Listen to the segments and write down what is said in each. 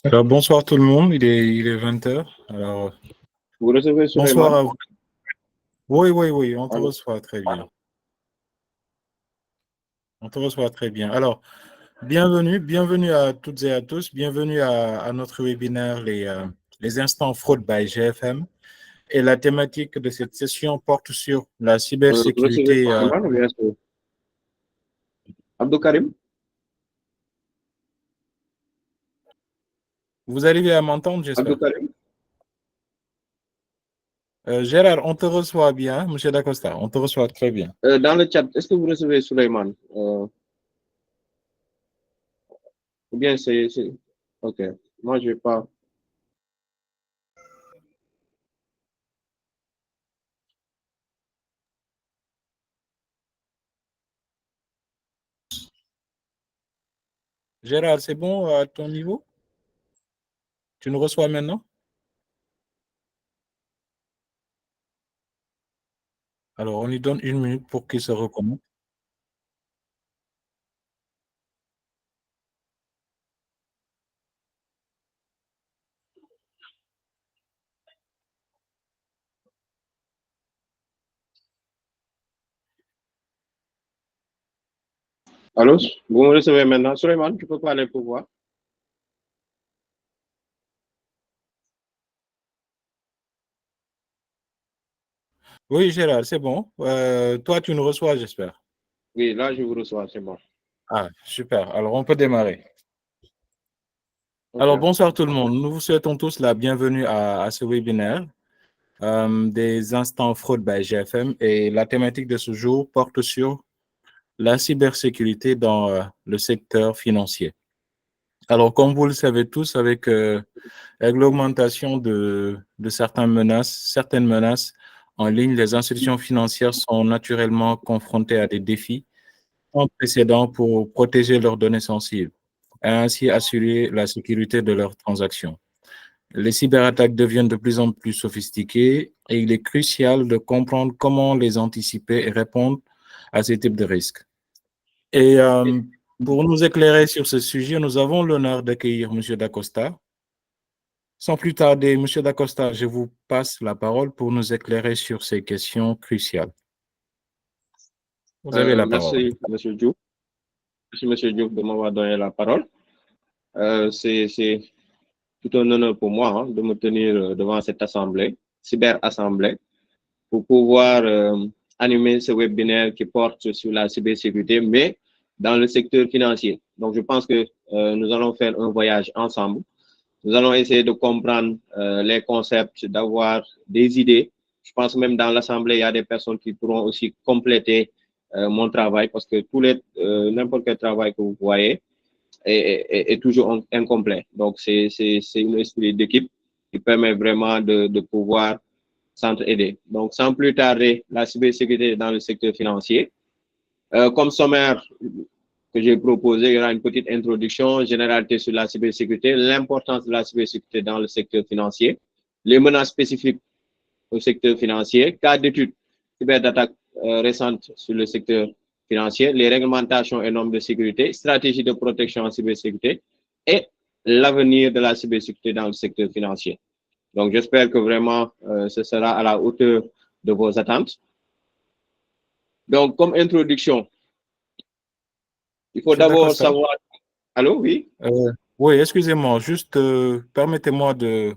Alors, bonsoir tout le monde, il est 20 heures. Alors, Vous recevez bonsoir Souleymane? à vous. Oui, oui, oui, on te Allô? reçoit très bien. On te reçoit très bien. Alors, bienvenue à toutes et à tous. Bienvenue à notre webinaire, les instants fraude by GFM. Et la thématique de cette session porte sur la Vous recevez cybersécurité. Souleymane ou bien c'est Abdou Karim? Vous arrivez à m'entendre, Abdou j'espère. Karim? Gérard, on te reçoit bien, Monsieur Dacosta. On te reçoit très bien. Dans le chat, est-ce que vous recevez Souleymane? Ou bien c'est... Ok. Moi, je vais pas. Gérard, c'est bon à ton niveau? Tu nous reçois maintenant? Alors, on lui donne une minute pour qu'il se reconnecte. Allô? Vous me recevez maintenant? Souleymane, tu peux parler pour voir? Oui, Gérard, c'est bon. Toi, tu nous reçois, j'espère. Oui, là, je vous reçois, c'est bon. Ah, super. Alors, on peut démarrer. Ok. Alors, bonsoir tout le monde. Nous vous souhaitons tous la bienvenue à ce webinaire des instants fraude by GFM. Et la thématique de ce jour porte sur la cybersécurité dans le secteur financier. Alors, comme vous le savez tous, avec l'augmentation de certaines menaces en ligne, les institutions financières sont naturellement confrontées à des défis sans précédent pour protéger leurs données sensibles et ainsi assurer la sécurité de leurs transactions. Les cyberattaques deviennent de plus en plus sophistiquées et il est crucial de comprendre comment les anticiper et répondre à ces types de risques. Et pour nous éclairer sur ce sujet, nous avons l'honneur d'accueillir M. Dacosta. Sans plus tarder, M. Dacosta, je vous passe la parole pour nous éclairer sur ces questions cruciales. Vous avez la parole. Merci, Monsieur Diouf. Merci, Monsieur Diouf, de m'avoir donné la parole. C'est tout un honneur pour moi hein, de me tenir devant cette assemblée, cyber-assemblée, pour pouvoir animer ce webinaire qui porte sur la cybersécurité, mais dans le secteur financier. Donc, je pense que nous allons faire un voyage ensemble. Nous allons essayer de comprendre les concepts, d'avoir des idées. Je pense même dans l'assemblée, il y a des personnes qui pourront aussi compléter mon travail parce que n'importe quel travail que vous voyez est toujours incomplet. Donc, c'est une esprit d'équipe qui permet vraiment de pouvoir s'entraider. Donc, sans plus tarder, la cybersécurité dans le secteur financier. Comme sommaire que j'ai proposé, il y aura une petite introduction, généralité sur la cybersécurité, l'importance de la cybersécurité dans le secteur financier, les menaces spécifiques au secteur financier, cas d'études cyberattaques récentes sur le secteur financier, les réglementations et normes de sécurité, stratégie de protection en cybersécurité et l'avenir de la cybersécurité dans le secteur financier. Donc, j'espère que vraiment ce sera à la hauteur de vos attentes. Donc, comme introduction, il faut M. d'abord Dacosta? savoir... Allô, oui? Oui, excusez-moi, juste permettez-moi de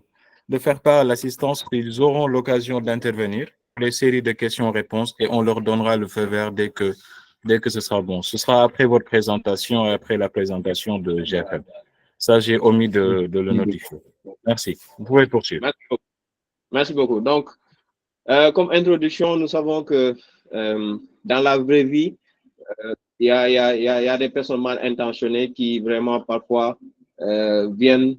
faire part à l'assistance qu'ils auront l'occasion d'intervenir pour les séries de questions-réponses et on leur donnera le feu vert dès que ce sera bon. Ce sera après votre présentation et après la présentation de GFM. Ça, j'ai omis de le notifier. Merci. Vous pouvez poursuivre. Merci beaucoup. Merci beaucoup. Donc, comme introduction, nous savons que dans la vraie vie, il y a des personnes mal intentionnées qui vraiment parfois viennent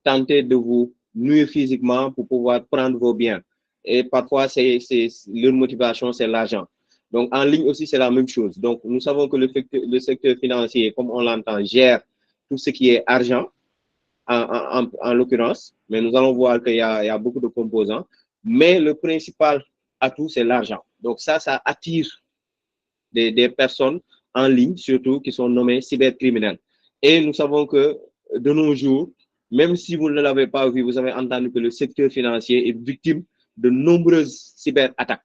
tenter de vous nuire physiquement pour pouvoir prendre vos biens. Et parfois, leur motivation, c'est l'argent. Donc, en ligne aussi, c'est la même chose. Donc, nous savons que le secteur financier, comme on l'entend, gère tout ce qui est argent, en l'occurrence, mais nous allons voir qu'il y a beaucoup de composants. Mais le principal atout, c'est l'argent. Donc, ça attire des personnes en ligne, surtout, qui sont nommées cybercriminels. Et nous savons que de nos jours, même si vous ne l'avez pas vu, vous avez entendu que le secteur financier est victime de nombreuses cyberattaques.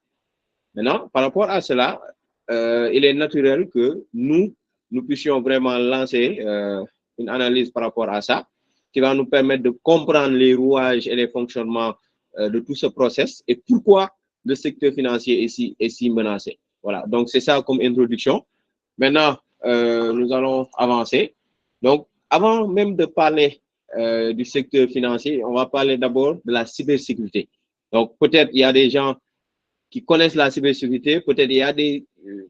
Maintenant, par rapport à cela, il est naturel que nous puissions vraiment lancer une analyse par rapport à ça, qui va nous permettre de comprendre les rouages et les fonctionnements de tout ce process et pourquoi le secteur financier est si menacé. Voilà, donc c'est ça comme introduction. Maintenant, nous allons avancer. Donc, avant même de parler du secteur financier, on va parler d'abord de la cybersécurité. Donc, peut-être il y a des gens qui connaissent la cybersécurité, peut-être il y a des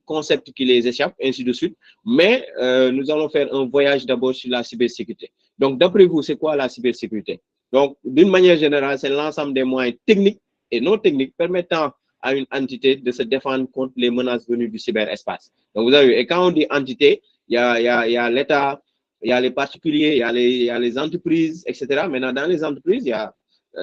concepts qui les échappent, ainsi de suite. Mais nous allons faire un voyage d'abord sur la cybersécurité. Donc, d'après vous, c'est quoi la cybersécurité? Donc, d'une manière générale, c'est l'ensemble des moyens techniques et non techniques permettant à une entité de se défendre contre les menaces venues du cyberespace. Donc, vous avez vu, et quand on dit entité, il y a l'État, il y a les particuliers, il y a les entreprises, etc. Maintenant, dans les entreprises, il y a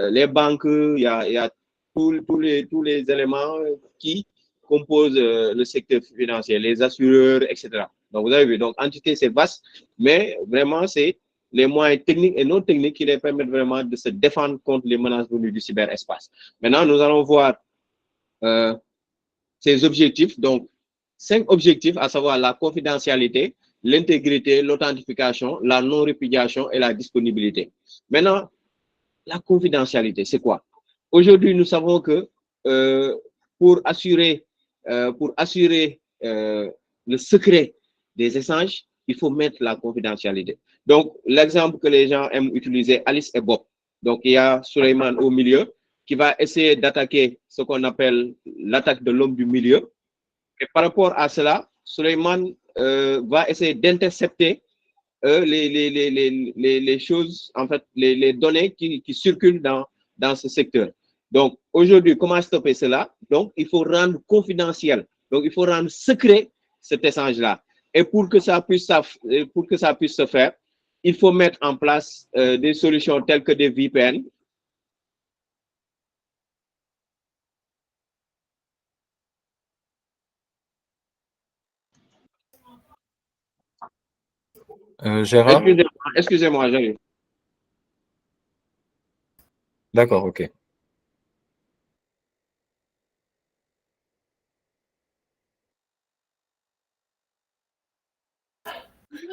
les banques, il y a tous les éléments qui composent le secteur financier, les assureurs, etc. Donc, vous avez vu, donc entité, c'est vaste, mais vraiment, c'est les moyens techniques et non techniques qui les permettent vraiment de se défendre contre les menaces venues du cyberespace. Maintenant, nous allons voir ces objectifs. Donc, 5 objectifs, à savoir la confidentialité, l'intégrité, l'authentification, la non-répudiation et la disponibilité. Maintenant, la confidentialité, c'est quoi? Aujourd'hui, nous savons que pour assurer le secret des échanges, il faut mettre la confidentialité. Donc, l'exemple que les gens aiment utiliser, Alice et Bob. Donc, il y a Suleiman au milieu qui va essayer d'attaquer ce qu'on appelle l'attaque de l'homme du milieu. Et par rapport à cela, Suleiman va essayer d'intercepter les choses, en fait, les données qui circulent dans ce secteur. Donc, aujourd'hui, comment stopper cela? Donc, il faut rendre confidentiel. Donc, il faut rendre secret cet échange-là. Et pour que ça puisse se faire, il faut mettre en place des solutions telles que des VPN. Gérard? Excusez-moi, j'arrive. D'accord, ok.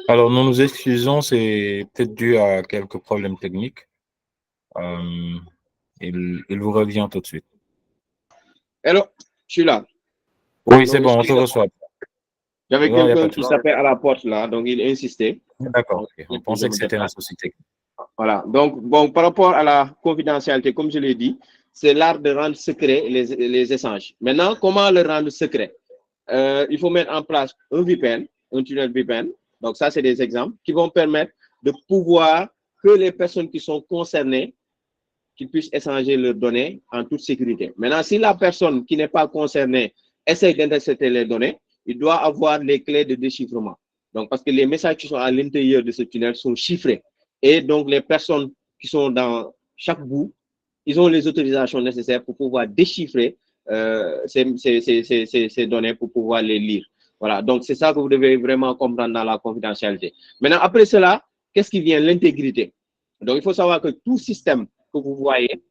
Alors, nous nous excusons, c'est peut-être dû à quelques problèmes techniques. Il vous revient tout de suite. Hello, je suis là. Oui, c'est bon, on te reçoit. J'avais quelqu'un qui s'appelle à la porte là, donc il insistait. D'accord, okay. On pensait que c'était un souci technique. Voilà, donc bon, par rapport à la confidentialité, comme je l'ai dit, c'est l'art de rendre secret les échanges. Maintenant, comment le rendre secret? Il faut mettre en place un VPN, un tunnel VPN. Donc ça, c'est des exemples qui vont permettre de pouvoir que les personnes qui sont concernées qu'ils puissent échanger leurs données en toute sécurité. Maintenant, si la personne qui n'est pas concernée essaie d'intercepter les données, il doit avoir les clés de déchiffrement. Donc, parce que les messages qui sont à l'intérieur de ce tunnel sont chiffrés. Et donc, les personnes qui sont dans chaque bout, ils ont les autorisations nécessaires pour pouvoir déchiffrer ces données pour pouvoir les lire. Voilà, donc c'est ça que vous devez vraiment comprendre dans la confidentialité. Maintenant, après cela, qu'est-ce qui vient? L'intégrité. Donc, il faut savoir que tout système que vous voyez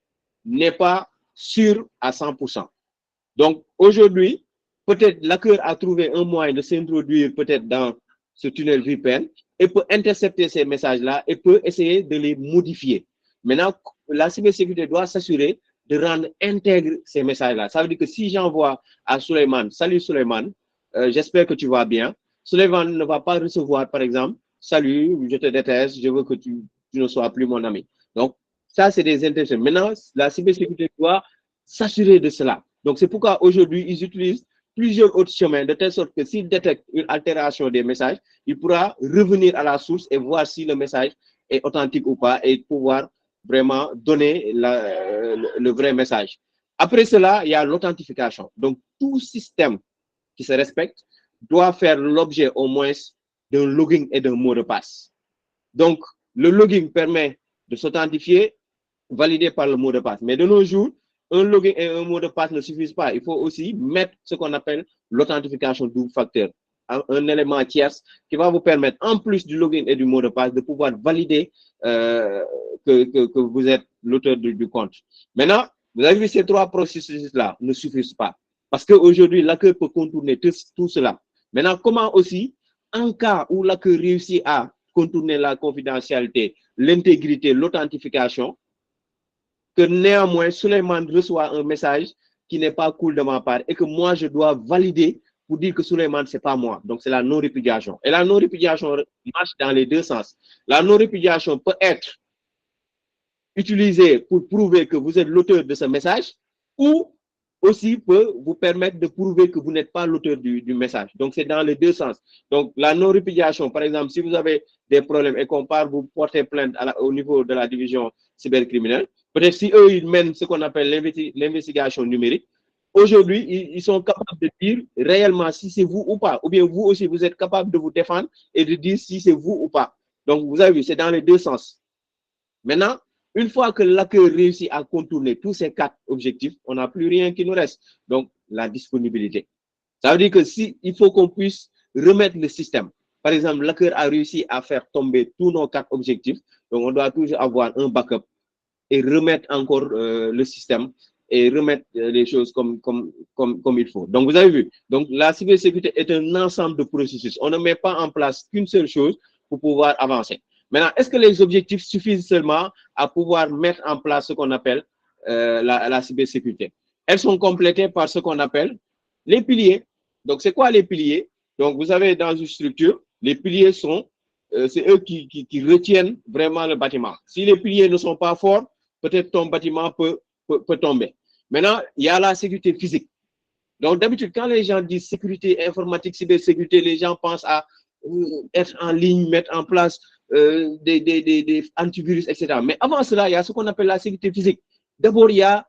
n'est pas sûr à 100%. Donc, aujourd'hui, peut-être l'hacker a trouvé un moyen de s'introduire peut-être dans ce tunnel VPN et peut intercepter ces messages-là et peut essayer de les modifier. Maintenant, la cybersécurité doit s'assurer de rendre intègre ces messages-là. Ça veut dire que si j'envoie à Suleiman, salut Suleiman, j'espère que tu vas bien, Suleiman ne va pas recevoir, par exemple, salut, je te déteste, je veux que tu ne sois plus mon ami. Donc, ça, c'est des intentions. Maintenant, la cybersécurité doit s'assurer de cela. Donc, c'est pourquoi aujourd'hui, ils utilisent plusieurs autres chemins, de telle sorte que s'il détecte une altération des messages, il pourra revenir à la source et voir si le message est authentique ou pas et pouvoir vraiment donner le vrai message. Après cela, il y a l'authentification. Donc, tout système qui se respecte doit faire l'objet au moins d'un login et d'un mot de passe. Donc, le login permet de s'authentifier, validé par le mot de passe. Mais de nos jours, un login et un mot de passe ne suffisent pas. Il faut aussi mettre ce qu'on appelle l'authentification double facteur un élément tierce qui va vous permettre, en plus du login et du mot de passe, de pouvoir valider que vous êtes l'auteur du compte. Maintenant, vous avez vu, ces trois processus-là ne suffisent pas. Parce qu'aujourd'hui, l'hacker peut contourner tout cela. Maintenant, comment aussi, en cas où l'hacker réussit à contourner la confidentialité, l'intégrité, l'authentification, que néanmoins, Souleymane reçoit un message qui n'est pas cool de ma part et que moi, je dois valider pour dire que Souleymane, ce n'est pas moi. Donc, c'est la non-répudiation. Et la non-répudiation marche dans les deux sens. La non-répudiation peut être utilisée pour prouver que vous êtes l'auteur de ce message ou aussi peut vous permettre de prouver que vous n'êtes pas l'auteur du message. Donc, c'est dans les deux sens. Donc, la non-répudiation, par exemple, si vous avez des problèmes et qu'on part vous porter plainte au niveau de la division cybercriminelle, peut-être si eux, ils mènent ce qu'on appelle l'investigation numérique, aujourd'hui, ils sont capables de dire réellement si c'est vous ou pas. Ou bien vous aussi, vous êtes capable de vous défendre et de dire si c'est vous ou pas. Donc, vous avez vu, c'est dans les deux sens. Maintenant, une fois que l'hacker réussit à contourner tous ces quatre objectifs, on n'a plus rien qui nous reste. Donc, la disponibilité. Ça veut dire que si il faut qu'on puisse remettre le système. Par exemple, l'hacker a réussi à faire tomber tous nos quatre objectifs. Donc, on doit toujours avoir un backup et remettre encore le système et remettre les choses comme il faut. Donc, vous avez vu. Donc, la cybersécurité est un ensemble de processus. On ne met pas en place qu'une seule chose pour pouvoir avancer. Maintenant, est-ce que les objectifs suffisent seulement à pouvoir mettre en place ce qu'on appelle la cybersécurité? Elles sont complétées par ce qu'on appelle les piliers. Donc, c'est quoi les piliers? Donc, vous avez dans une structure, les piliers sont, c'est eux qui retiennent vraiment le bâtiment. Si les piliers ne sont pas forts, peut-être ton bâtiment peut tomber. Maintenant, il y a la sécurité physique. Donc, d'habitude, quand les gens disent sécurité informatique, cybersécurité, les gens pensent à être en ligne, mettre en place des antivirus, etc. Mais avant cela, il y a ce qu'on appelle la sécurité physique. D'abord, il y a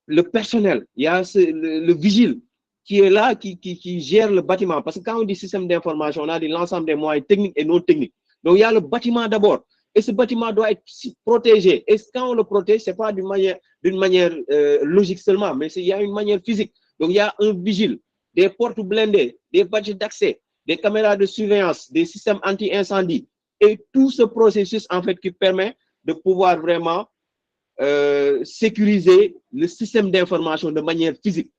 le personnel, il y a le vigile qui est là, qui gère le bâtiment. Parce que quand on dit système d'information, on a dit l'ensemble des moyens techniques et non techniques. Donc, il y a le bâtiment d'abord. Et ce bâtiment doit être protégé. Et quand on le protège, ce n'est pas d'une manière logique seulement, mais il y a une manière physique. Donc, il y a un vigile, des portes blindées, des badges d'accès, des caméras de surveillance, des systèmes anti-incendie. Et tout ce processus, en fait, qui permet de pouvoir vraiment sécuriser le système d'information de manière physique.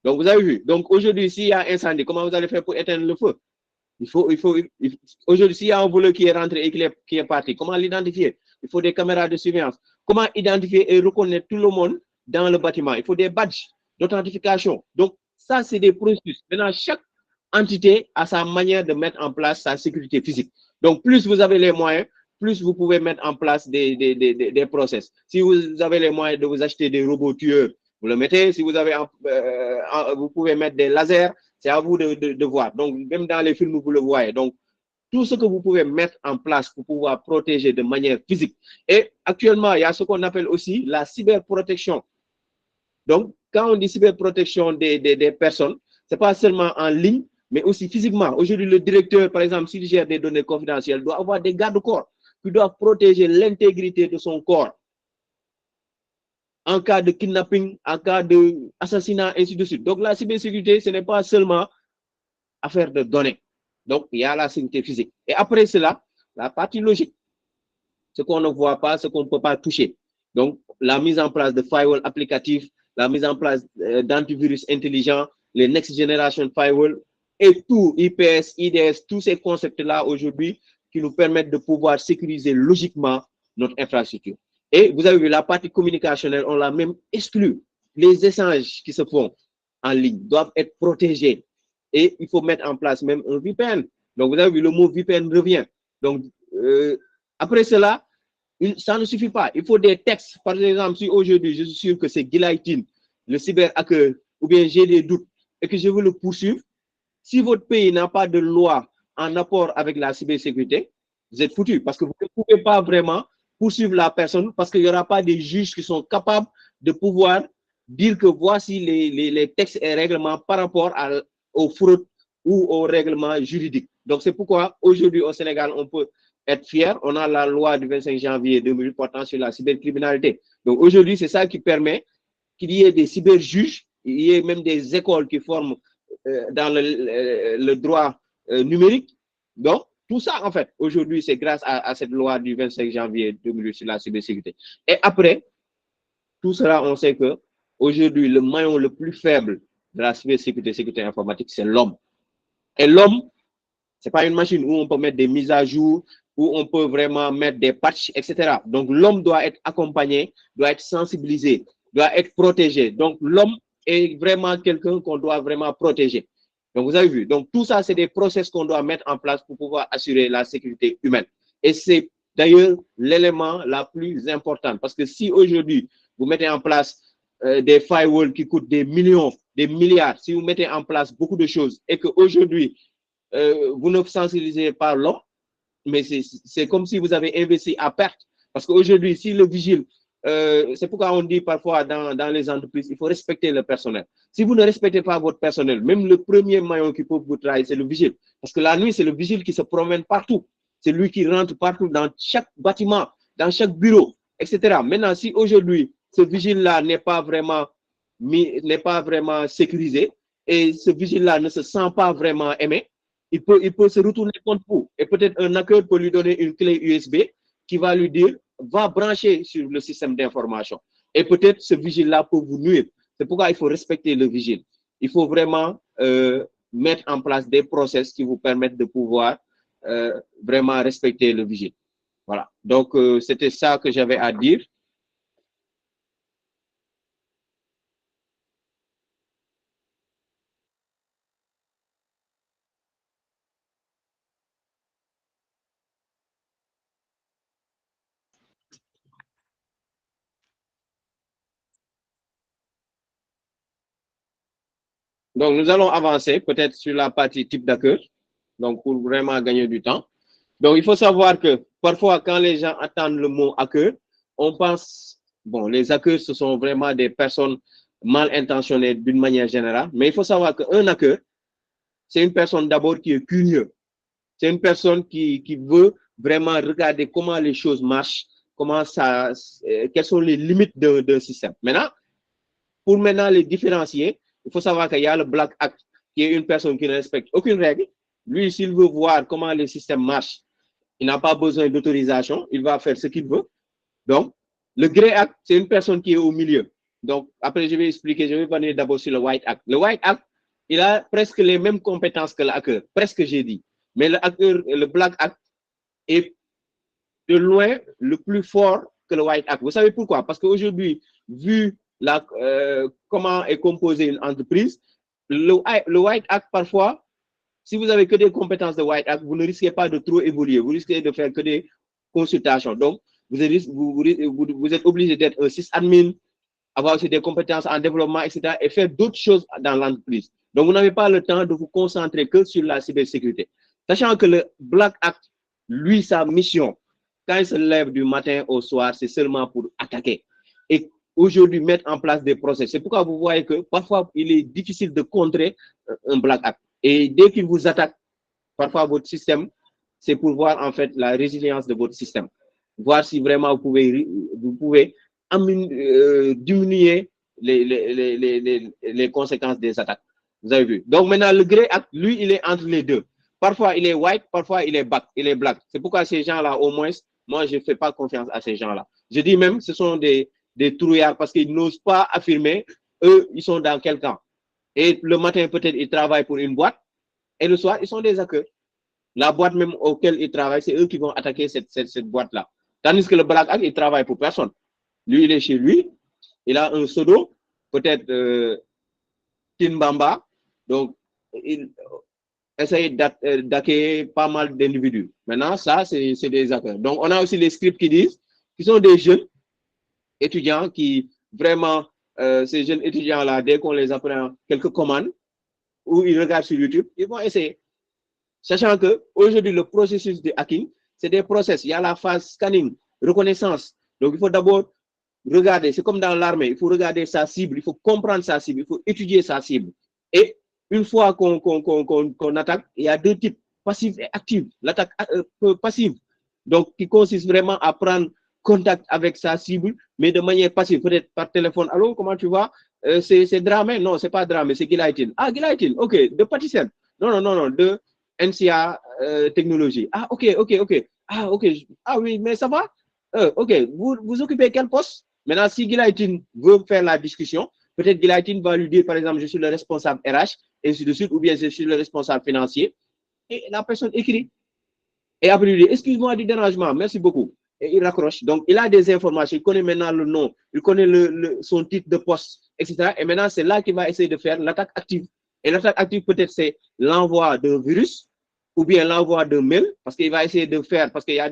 Donc, vous avez vu. Donc, aujourd'hui, s'il y a incendie, comment vous allez faire pour éteindre le feu? Aujourd'hui, s'il y a un voleur qui est rentré et qui est parti, comment l'identifier? Il faut des caméras de surveillance. Comment identifier et reconnaître tout le monde dans le bâtiment? Il faut des badges d'authentification. Donc, ça, c'est des processus. Maintenant, chaque entité a sa manière de mettre en place sa sécurité physique. Donc, plus vous avez les moyens, plus vous pouvez mettre en place des process. Si vous avez les moyens de vous acheter des robots tueurs, vous le mettez. Si vous avez, vous pouvez mettre des lasers, c'est à vous de voir. Donc, même dans les films, vous le voyez. Donc, tout ce que vous pouvez mettre en place pour pouvoir protéger de manière physique. Et actuellement, il y a ce qu'on appelle aussi la cyberprotection. Donc, quand on dit cyberprotection des personnes, ce n'est pas seulement en ligne, mais aussi physiquement. Aujourd'hui, le directeur, par exemple, s'il gère des données confidentielles, doit avoir des garde-corps qui doivent protéger l'intégrité de son corps en cas de kidnapping, en cas d'assassinat, ainsi de suite. Donc, la cybersécurité, ce n'est pas seulement affaire de données. Donc, il y a la sécurité physique. Et après cela, la partie logique, ce qu'on ne voit pas, ce qu'on ne peut pas toucher. Donc, la mise en place de firewall applicatifs, la mise en place d'antivirus intelligents, les next generation firewall et tout, IPS, IDS, tous ces concepts-là aujourd'hui qui nous permettent de pouvoir sécuriser logiquement notre infrastructure. Et vous avez vu, la partie communicationnelle, on l'a même exclu. Les échanges qui se font en ligne doivent être protégés. Et il faut mettre en place même un VPN. Donc, vous avez vu, le mot VPN revient. Donc, après cela, ça ne suffit pas. Il faut des textes. Par exemple, si aujourd'hui, je suis sûr que c'est Gilaïtine, le cyberhacker, ou bien j'ai des doutes et que je veux le poursuivre, si votre pays n'a pas de loi en rapport avec la cybersécurité, vous êtes foutu parce que vous ne pouvez pas vraiment poursuivre la personne parce qu'il n'y aura pas des juges qui sont capables de pouvoir dire que voici les textes et règlements par rapport aux fraudes ou aux règlements juridiques. Donc, c'est pourquoi aujourd'hui au Sénégal, on peut être fier. On a la loi du 25 janvier 2008 portant sur la cybercriminalité. Donc, aujourd'hui, c'est ça qui permet qu'il y ait des cyberjuges, il y ait même des écoles qui forment dans le droit numérique. Donc, tout ça, en fait, aujourd'hui, c'est grâce à cette loi du 25 janvier 2008 sur la cybersécurité. Et après, tout cela, on sait que aujourd'hui, le maillon le plus faible de la cybersécurité, sécurité informatique, c'est l'homme. Et l'homme, c'est pas une machine où on peut mettre des mises à jour, où on peut vraiment mettre des patchs, etc. Donc, l'homme doit être accompagné, doit être sensibilisé, doit être protégé. Donc, l'homme est vraiment quelqu'un qu'on doit vraiment protéger. Donc, vous avez vu. Donc, tout ça, c'est des process qu'on doit mettre en place pour pouvoir assurer la sécurité humaine. Et c'est d'ailleurs l'élément la plus important. Parce que si aujourd'hui, vous mettez en place des firewalls qui coûtent des millions, des milliards, si vous mettez en place beaucoup de choses et qu'aujourd'hui, vous ne sensibilisez pas l'homme, mais c'est comme si vous avez investi à perte. Parce qu'aujourd'hui, si le vigile, c'est pourquoi on dit parfois dans les entreprises, il faut respecter le personnel. Si vous ne respectez pas votre personnel, même le premier maillon qui peut vous trahir, c'est le vigile. Parce que la nuit, c'est le vigile qui se promène partout. C'est lui qui rentre partout dans chaque bâtiment, dans chaque bureau, etc. Maintenant, si aujourd'hui, ce vigile-là n'est pas vraiment sécurisé et ce vigile-là ne se sent pas vraiment aimé, il peut se retourner contre vous. Et peut-être un hacker peut lui donner une clé USB qui va lui dire, va brancher sur le système d'information. Et peut-être ce vigile-là peut vous nuire. C'est pourquoi il faut respecter le vigile. Il faut vraiment mettre en place des process qui vous permettent de pouvoir vraiment respecter le vigile. Voilà. Donc, c'était ça que j'avais à dire. Donc, nous allons avancer peut-être sur la partie type d'accueil, donc pour vraiment gagner du temps. Donc, il faut savoir que parfois, quand les gens entendent le mot hacker, on pense, bon, les hackers, ce sont vraiment des personnes mal intentionnées d'une manière générale, mais il faut savoir qu'un hacker, c'est une personne d'abord qui est curieux. C'est une personne qui veut vraiment regarder comment les choses marchent, comment ça, quelles sont les limites d'un système. Maintenant, pour maintenant les différencier, il faut savoir qu'il y a le Black Act, qui est une personne qui ne respecte aucune règle. Lui, s'il veut voir comment les systèmes marchent, il n'a pas besoin d'autorisation, il va faire ce qu'il veut. Donc, le Grey Act, c'est une personne qui est au milieu. Donc, après, je vais expliquer, je vais venir d'abord sur le White Act. Le White Act, il a presque les mêmes compétences que le hacker, presque j'ai dit. Mais le Black Act est de loin le plus fort que le White Act. Vous savez pourquoi? Parce qu'aujourd'hui, vu comment est composée une entreprise, le White Act, parfois, si vous avez que des compétences de White Act, vous ne risquez pas de trop évoluer. Vous risquez de faire que des consultations. Donc, vous êtes obligé d'être un sysadmin, avoir aussi des compétences en développement, etc. et faire d'autres choses dans l'entreprise. Donc, vous n'avez pas le temps de vous concentrer que sur la cybersécurité. Sachant que le Black Act, lui, sa mission, quand il se lève du matin au soir, c'est seulement pour attaquer. Et aujourd'hui, mettre en place des procès. C'est pourquoi vous voyez que parfois, il est difficile de contrer un Black Act. Et dès qu'il vous attaque, parfois votre système, c'est pour voir en fait la résilience de votre système. Voir si vraiment vous pouvez diminuer les conséquences des attaques. Vous avez vu. Donc maintenant, le Grey Act, lui, il est entre les deux. Parfois, il est white, parfois, il est black. C'est pourquoi ces gens-là, au moins, moi, je ne fais pas confiance à ces gens-là. Je dis même, ce sont des trouillards parce qu'ils n'osent pas affirmer, eux, ils sont dans quel camp. Et le matin, peut-être, ils travaillent pour une boîte. Et le soir, ils sont des hackers. La boîte même auquel ils travaillent, c'est eux qui vont attaquer cette boîte-là. Tandis que le Black Act, il travaille pour personne. Lui, il est chez lui. Il a un pseudo, peut-être Kinbamba. Donc, il essaye d'acquérir pas mal d'individus. Maintenant, ça, c'est des hackers. Donc, on a aussi les scripts qui sont des jeunes étudiants qui, vraiment, ces jeunes étudiants-là, dès qu'on les apprend quelques commandes, ou ils regardent sur YouTube, ils vont essayer. Sachant que aujourd'hui, le processus de hacking, c'est des process. Il y a la phase scanning, reconnaissance. Donc, il faut d'abord regarder. C'est comme dans l'armée. Il faut regarder sa cible. Il faut comprendre sa cible. Il faut étudier sa cible. Et une fois qu'on attaque, il y a deux types, passifs et actifs. L'attaque passive, donc qui consiste vraiment à prendre contact avec sa cible, mais de manière passive, peut-être par téléphone. Allô, comment tu vas? c'est Dramé, non, c'est pas Dramé, c'est Gilaïtine. Ah, Gilaïtine, ok, de Patisen. Non, de NCA Technologie. Ah, ok. Ah, ok. Ah oui, mais ça va? Ok, vous occupez quel poste? Maintenant, si Gilaïtine veut faire la discussion, peut-être Gilaïtine va lui dire, par exemple, je suis le responsable RH, et ainsi de suite, ou bien je suis le responsable financier. Et la personne écrit. Et après, il dit, excuse-moi du dérangement, merci beaucoup. Et il raccroche. Donc, il a des informations, il connaît maintenant le nom, il connaît son titre de poste, etc. Et maintenant, c'est là qu'il va essayer de faire l'attaque active. Et l'attaque active, peut-être, c'est l'envoi d'un virus ou bien l'envoi d'un mail, parce qu'il va essayer de faire, parce qu'il y a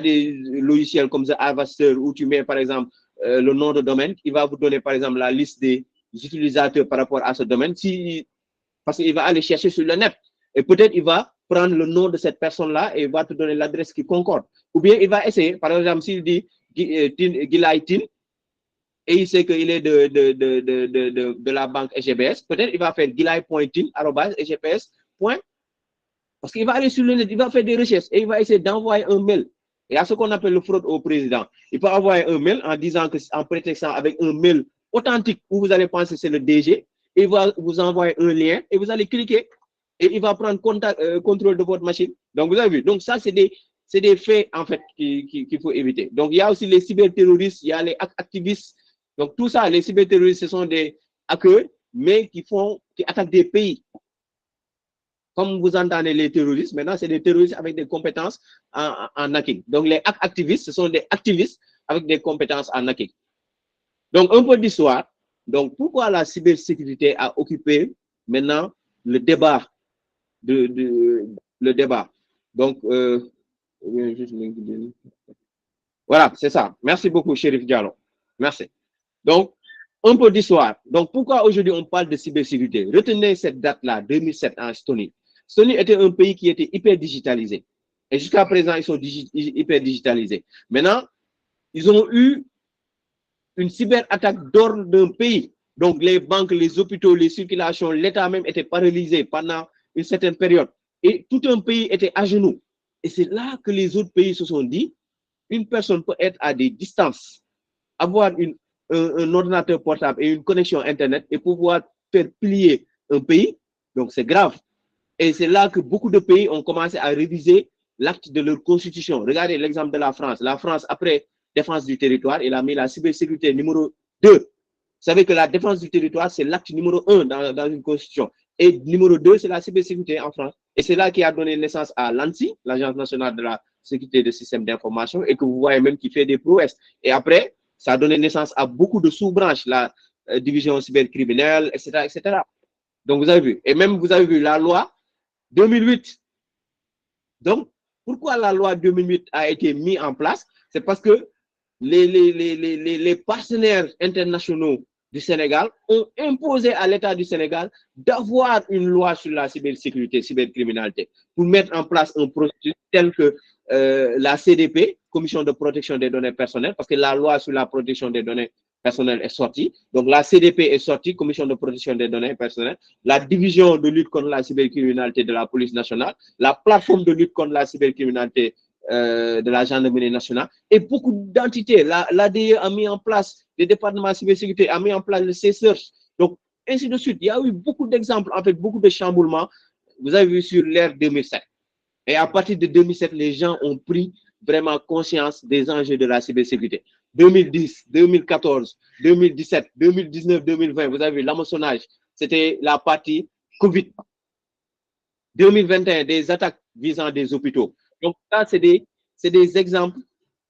des logiciels comme The Avaster où tu mets, par exemple, le nom de domaine, il va vous donner, par exemple, la liste des utilisateurs par rapport à ce domaine, parce qu'il va aller chercher sur le net. Et peut-être il va prendre le nom de cette personne-là et il va te donner l'adresse qui concorde. Ou bien il va essayer, par exemple, s'il dit Gilaïtine et il sait qu'il est de la banque SGPS, peut-être il va faire gilaï.tin@sgps. Parce qu'il va aller sur le net, il va faire des recherches et il va essayer d'envoyer un mail. Et à ce qu'on appelle le fraude au président. Il peut envoyer un mail en disant que, en prétextant avec un mail authentique où vous allez penser que c'est le DG, il va vous envoyer un lien et vous allez cliquer et il va prendre contrôle de votre machine. Donc, vous avez vu. Donc, ça, c'est des faits, en fait, qu'il faut éviter. Donc, il y a aussi les cyberterroristes, il y a les activistes. Donc, tout ça, les cyberterroristes, ce sont des hackers, mais qui attaquent des pays. Comme vous entendez les terroristes, maintenant, c'est des terroristes avec des compétences en hacking. Donc, les activistes, ce sont des activistes avec des compétences en hacking. Donc, un peu d'histoire. Donc, pourquoi la cybersécurité a occupé maintenant le débat le débat. Donc, voilà, c'est ça. Merci beaucoup, Chérif Diallo. Merci. Donc, un peu d'histoire. Donc, pourquoi aujourd'hui on parle de cybersécurité? Retenez cette date-là, 2007, en Estonie. Estonie était un pays qui était hyper digitalisé. Et jusqu'à présent, ils sont hyper digitalisés. Maintenant, ils ont eu une cyberattaque d'ordre d'un pays. Donc, les banques, les hôpitaux, les circulations, l'État même était paralysé pendant une certaine période. Et tout un pays était à genoux. Et c'est là que les autres pays se sont dit, une personne peut être à des distances, avoir un ordinateur portable et une connexion Internet et pouvoir faire plier un pays. Donc, c'est grave. Et c'est là que beaucoup de pays ont commencé à réviser l'acte de leur constitution. Regardez l'exemple de la France. La France, après défense du territoire, il a mis la cybersécurité numéro 2. Vous savez que la défense du territoire, c'est l'acte numéro 1 dans une constitution. Et numéro 2, c'est la cybersécurité en France. Et c'est là qui a donné naissance à l'ANSSI, l'Agence nationale de la sécurité des systèmes d'information, et que vous voyez même qui fait des prouesses. Et après, ça a donné naissance à beaucoup de sous-branches, la division cybercriminelle, etc., etc. Donc, vous avez vu. Et même, vous avez vu la loi 2008. Donc, pourquoi la loi 2008 a été mise en place? C'est parce que les partenaires internationaux du Sénégal ont imposé à l'État du Sénégal d'avoir une loi sur la cybersécurité, cybercriminalité, pour mettre en place un processus tel que la CDP, Commission de protection des données personnelles, parce que la loi sur la protection des données personnelles est sortie. Donc, la CDP est sortie, Commission de protection des données personnelles, la division de lutte contre la cybercriminalité de la police nationale, la plateforme de lutte contre la cybercriminalité de la gendarmerie nationale et beaucoup d'entités. L'ADE a mis en place des départements de cybersécurité, a mis en place le C-Search. Donc, ainsi de suite. Il y a eu beaucoup d'exemples, en fait, beaucoup de chamboulements. Vous avez vu sur l'ère 2007. Et à partir de 2007, les gens ont pris vraiment conscience des enjeux de la cybersécurité. 2010, 2014, 2017, 2019, 2020, vous avez vu l'hameçonnage, c'était la partie Covid. 2021, des attaques visant des hôpitaux. Donc, ça, c'est des exemples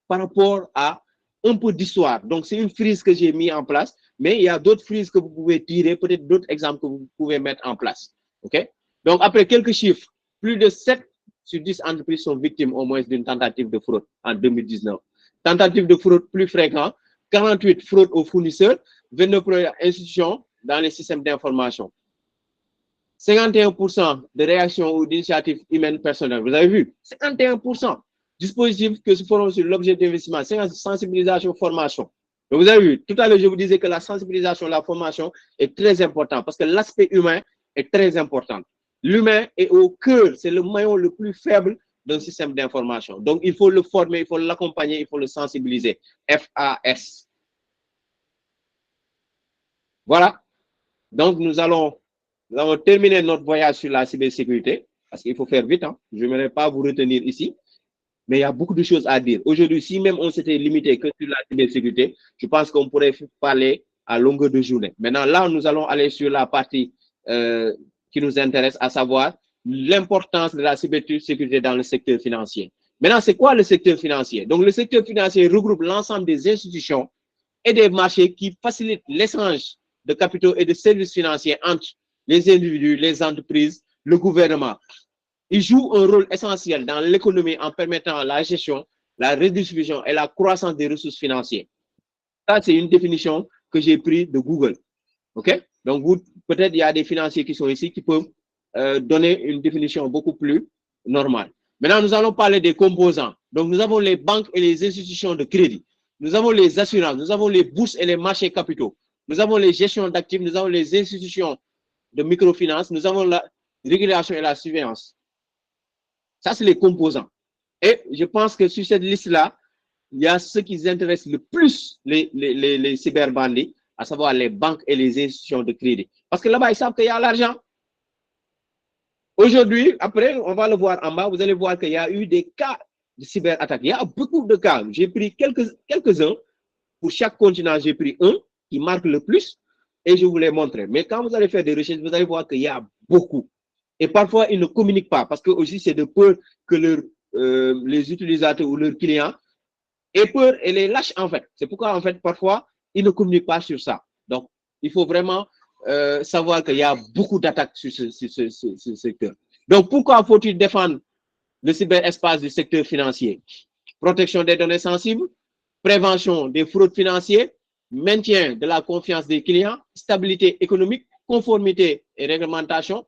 par rapport à un peu d'histoire. Donc, c'est une frise que j'ai mis en place, mais il y a d'autres frises que vous pouvez tirer, peut-être d'autres exemples que vous pouvez mettre en place. OK? Donc, après quelques chiffres, plus de 7 sur 10 entreprises sont victimes au moins d'une tentative de fraude en 2019. Tentative de fraude plus fréquente, 48 fraudes aux fournisseurs, 29 institutions dans les systèmes d'information. 51% de réactions ou d'initiatives humaines personnelles. Vous avez vu? 51%. Dispositifs que se feront sur l'objet d'investissement, sensibilisation, formation. Donc, vous avez vu, tout à l'heure, je vous disais que la sensibilisation, la formation est très importante parce que l'aspect humain est très important. L'humain est au cœur, c'est le maillon le plus faible d'un système d'information. Donc, il faut le former, il faut l'accompagner, il faut le sensibiliser. FAS. Voilà. Donc, nous allons terminer notre voyage sur la cybersécurité, parce qu'il faut faire vite, hein. Je n'aimerais pas vous retenir ici, mais il y a beaucoup de choses à dire. Aujourd'hui, si même on s'était limité que sur la cybersécurité, je pense qu'on pourrait parler à longueur de journée. Maintenant, là, nous allons aller sur la partie qui nous intéresse, à savoir l'importance de la cybersécurité dans le secteur financier. Maintenant, c'est quoi le secteur financier? Donc, le secteur financier regroupe l'ensemble des institutions et des marchés qui facilitent l'échange de capitaux et de services financiers entre les individus, les entreprises, le gouvernement. Il joue un rôle essentiel dans l'économie en permettant la gestion, la redistribution et la croissance des ressources financières. Ça, c'est une définition que j'ai prise de Google. OK? Donc, peut-être il y a des financiers qui sont ici qui peuvent donner une définition beaucoup plus normale. Maintenant, nous allons parler des composants. Donc, nous avons les banques et les institutions de crédit. Nous avons les assurances, nous avons les bourses et les marchés capitaux. Nous avons les gestions d'actifs, nous avons les institutions de microfinance, nous avons la régulation et la surveillance. Ça, c'est les composants. Et je pense que sur cette liste-là, il y a ceux qui intéressent le plus les cyberbandits, à savoir les banques et les institutions de crédit. Parce que là-bas, ils savent qu'il y a l'argent. Aujourd'hui, après, on va le voir en bas, vous allez voir qu'il y a eu des cas de cyberattaque. Il y a beaucoup de cas. J'ai pris quelques-uns. Pour chaque continent, j'ai pris un qui marque le plus et je vous les montrer. Mais quand vous allez faire des recherches, vous allez voir qu'il y a beaucoup. Et parfois, ils ne communiquent pas parce que aussi, c'est de peur que les utilisateurs ou leurs clients aient peur et les lâchent en fait. C'est pourquoi, en fait, parfois, ils ne communiquent pas sur ça. Donc, il faut vraiment savoir qu'il y a beaucoup d'attaques sur ce secteur. Donc, pourquoi faut-il défendre le cyberespace du secteur financier? Protection des données sensibles, prévention des fraudes financières, maintien de la confiance des clients, stabilité économique, conformité et réglementation.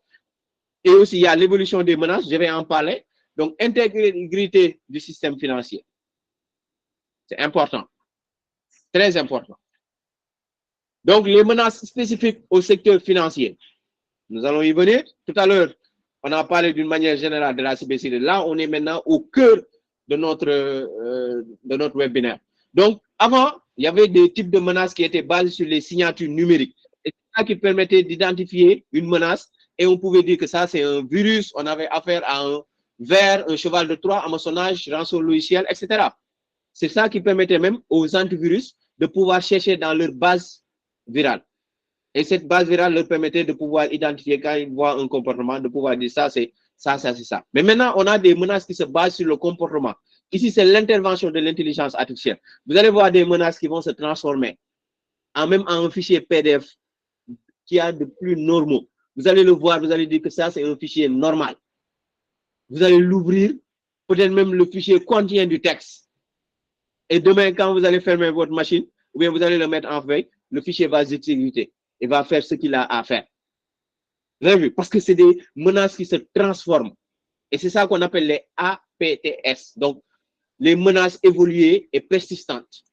Et aussi, il y a l'évolution des menaces, je vais en parler. Donc, intégrité du système financier. C'est important, très important. Donc, les menaces spécifiques au secteur financier. Nous allons y venir. Tout à l'heure, on a parlé d'une manière générale de la cybersécurité. Là, on est maintenant au cœur de notre webinaire. Donc, avant, il y avait des types de menaces qui étaient basées sur les signatures numériques. Et c'est ça qui permettait d'identifier une menace et on pouvait dire que ça, c'est un virus. On avait affaire à un ver, un cheval de Troie, hameçonnage, rançon logiciel, etc. C'est ça qui permettait même aux antivirus de pouvoir chercher dans leur base virale. Et cette base virale leur permettait de pouvoir identifier quand ils voient un comportement, de pouvoir dire ça, c'est ça, ça, c'est ça. Mais maintenant, on a des menaces qui se basent sur le comportement. Ici, c'est l'intervention de l'intelligence artificielle. Vous allez voir des menaces qui vont se transformer même en un fichier PDF qui a de plus normaux. Vous allez le voir, vous allez dire que ça, c'est un fichier normal. Vous allez l'ouvrir, peut-être même le fichier contient du texte. Et demain, quand vous allez fermer votre machine, ou bien vous allez le mettre en veille, le fichier va s'exécuter et va faire ce qu'il a à faire. Vous avez vu? Parce que c'est des menaces qui se transforment. Et c'est ça qu'on appelle les APTS. Donc, les menaces évoluées et persistantes.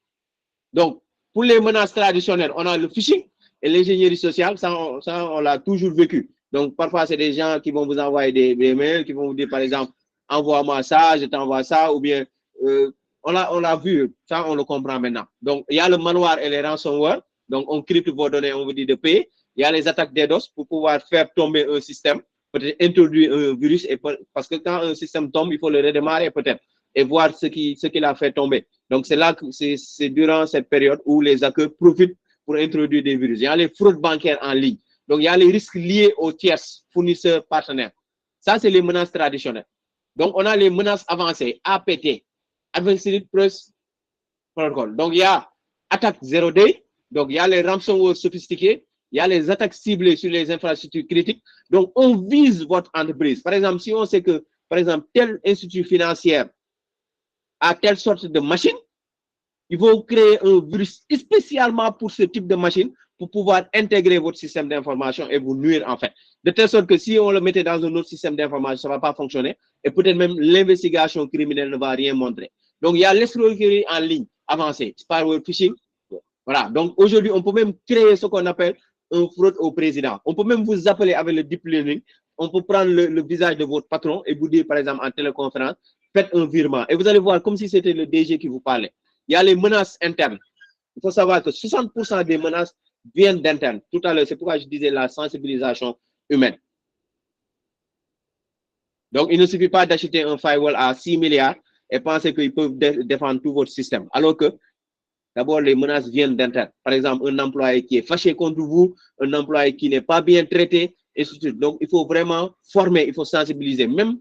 Donc, pour les menaces traditionnelles, on a le phishing et l'ingénierie sociale. Ça, on l'a toujours vécu. Donc, parfois, c'est des gens qui vont vous envoyer des mails, qui vont vous dire, par exemple, envoie-moi ça, je t'envoie ça, ou bien, on l'a vu, ça, on le comprend maintenant. Donc, il y a le manoir et les ransomware. Donc, on crypte vos données, on vous dit de payer. Il y a les attaques DDoS pour pouvoir faire tomber un système, peut-être introduire un virus, parce que quand un système tombe, il faut le redémarrer peut-être et voir ce qu'il a fait tomber. Donc, c'est là que c'est durant cette période où les hackers profitent pour introduire des virus. Il y a les fraudes bancaires en ligne. Donc, il y a les risques liés aux tiers, fournisseurs, partenaires. Ça, c'est les menaces traditionnelles. Donc, on a les menaces avancées, APT, Advanced Threat Protocol. Donc, il y a attaque 0-day. Donc, il y a les ransomware sophistiqués. Il y a les attaques ciblées sur les infrastructures critiques. Donc, on vise votre entreprise. Par exemple, si on sait que, par exemple, tel institut financier a telle sorte de machine, ils vont créer un virus spécialement pour ce type de machine pour pouvoir intégrer votre système d'information et vous nuire en fait. De telle sorte que si on le mettait dans un autre système d'information, ça ne va pas fonctionner et peut-être même l'investigation criminelle ne va rien montrer. Donc, il y a l'escroquerie en ligne avancée, spyware phishing. Voilà. Donc, aujourd'hui, on peut même créer ce qu'on appelle un fraude au président. On peut même vous appeler avec le deep learning. On peut prendre le visage de votre patron et vous dire, par exemple, en téléconférence, faites un virement. Et vous allez voir comme si c'était le DG qui vous parlait. Il y a les menaces internes. Il faut savoir que 60% des menaces viennent d'interne. Tout à l'heure, c'est pourquoi je disais la sensibilisation humaine. Donc, il ne suffit pas d'acheter un firewall à 6 milliards et penser qu'ils peuvent défendre tout votre système. Alors que, d'abord, les menaces viennent d'interne. Par exemple, un employé qui est fâché contre vous, un employé qui n'est pas bien traité, et surtout. Donc, il faut vraiment former, il faut sensibiliser, même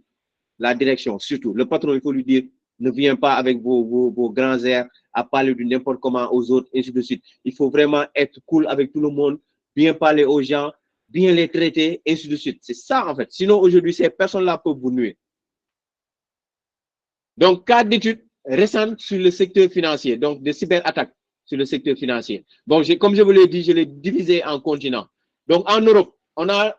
la direction, surtout. Le patron, il faut lui dire, ne viens pas avec vos grands airs à parler de n'importe comment aux autres, et ainsi de suite. Il faut vraiment être cool avec tout le monde, bien parler aux gens, bien les traiter, et ainsi de suite. C'est ça, en fait. Sinon, aujourd'hui, ces personnes-là peuvent vous nuire. Donc, cas d'études récentes sur le secteur financier, donc de cyberattaques sur le secteur financier. Bon, comme je vous l'ai dit, je l'ai divisé en continents. Donc, en Europe, on a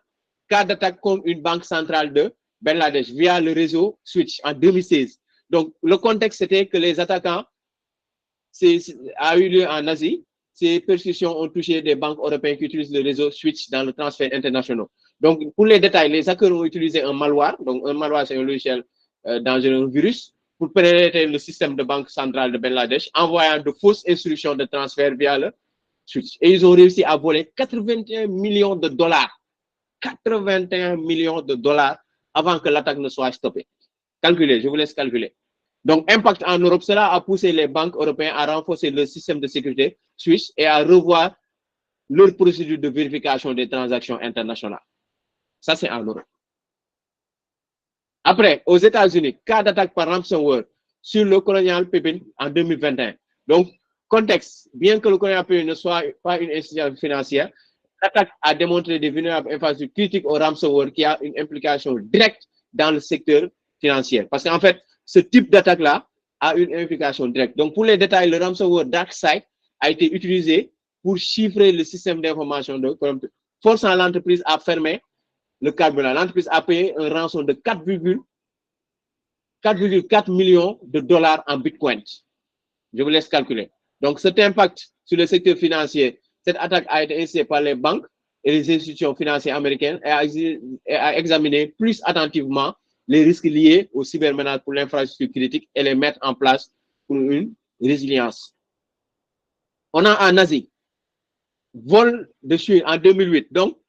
cas d'attaque contre une banque centrale de Bangladesh via le réseau Switch en 2016. Donc, le contexte, c'était que les attaquants a eu lieu en Asie. Ces persécutions ont touché des banques européennes qui utilisent le réseau Switch dans le transfert international. Donc, pour les détails, les hackers ont utilisé un malware. Donc, un malware, c'est un logiciel dangereux, un virus, pour pénétrer le système de banque centrale de Bangladesh, envoyant de fausses instructions de transfert via le Switch. Et ils ont réussi à voler 81 millions de dollars. 81 millions de dollars avant que l'attaque ne soit stoppée. Calculez, je vous laisse calculer. Donc, impact en Europe, cela a poussé les banques européennes à renforcer le système de sécurité suisse et à revoir leur procédure de vérification des transactions internationales. Ça, c'est en Europe. Après, aux États-Unis, cas d'attaque par ransomware sur le Colonial Pipeline en 2021. Donc, contexte, bien que le Colonial Pipeline ne soit pas une institution financière, l'attaque a démontré des vulnérables infrastructures critiques au ransomware qui a une implication directe dans le secteur financier. Parce qu'en fait, ce type d'attaque-là a une implication directe. Donc, pour les détails, le ransomware DarkSide a été utilisé pour chiffrer le système d'information, forçant l'entreprise à fermer le carburant. L'entreprise a payé un rançon de 4,4 millions de dollars en Bitcoin. Je vous laisse calculer. Donc, cet impact sur le secteur financier, cette attaque a été initiée par les banques et les institutions financières américaines et a examiné plus attentivement les risques liés aux cybermenaces pour l'infrastructure critique et les mettre en place pour une résilience. On a en Asie, vol de Chine en 2008. Donc,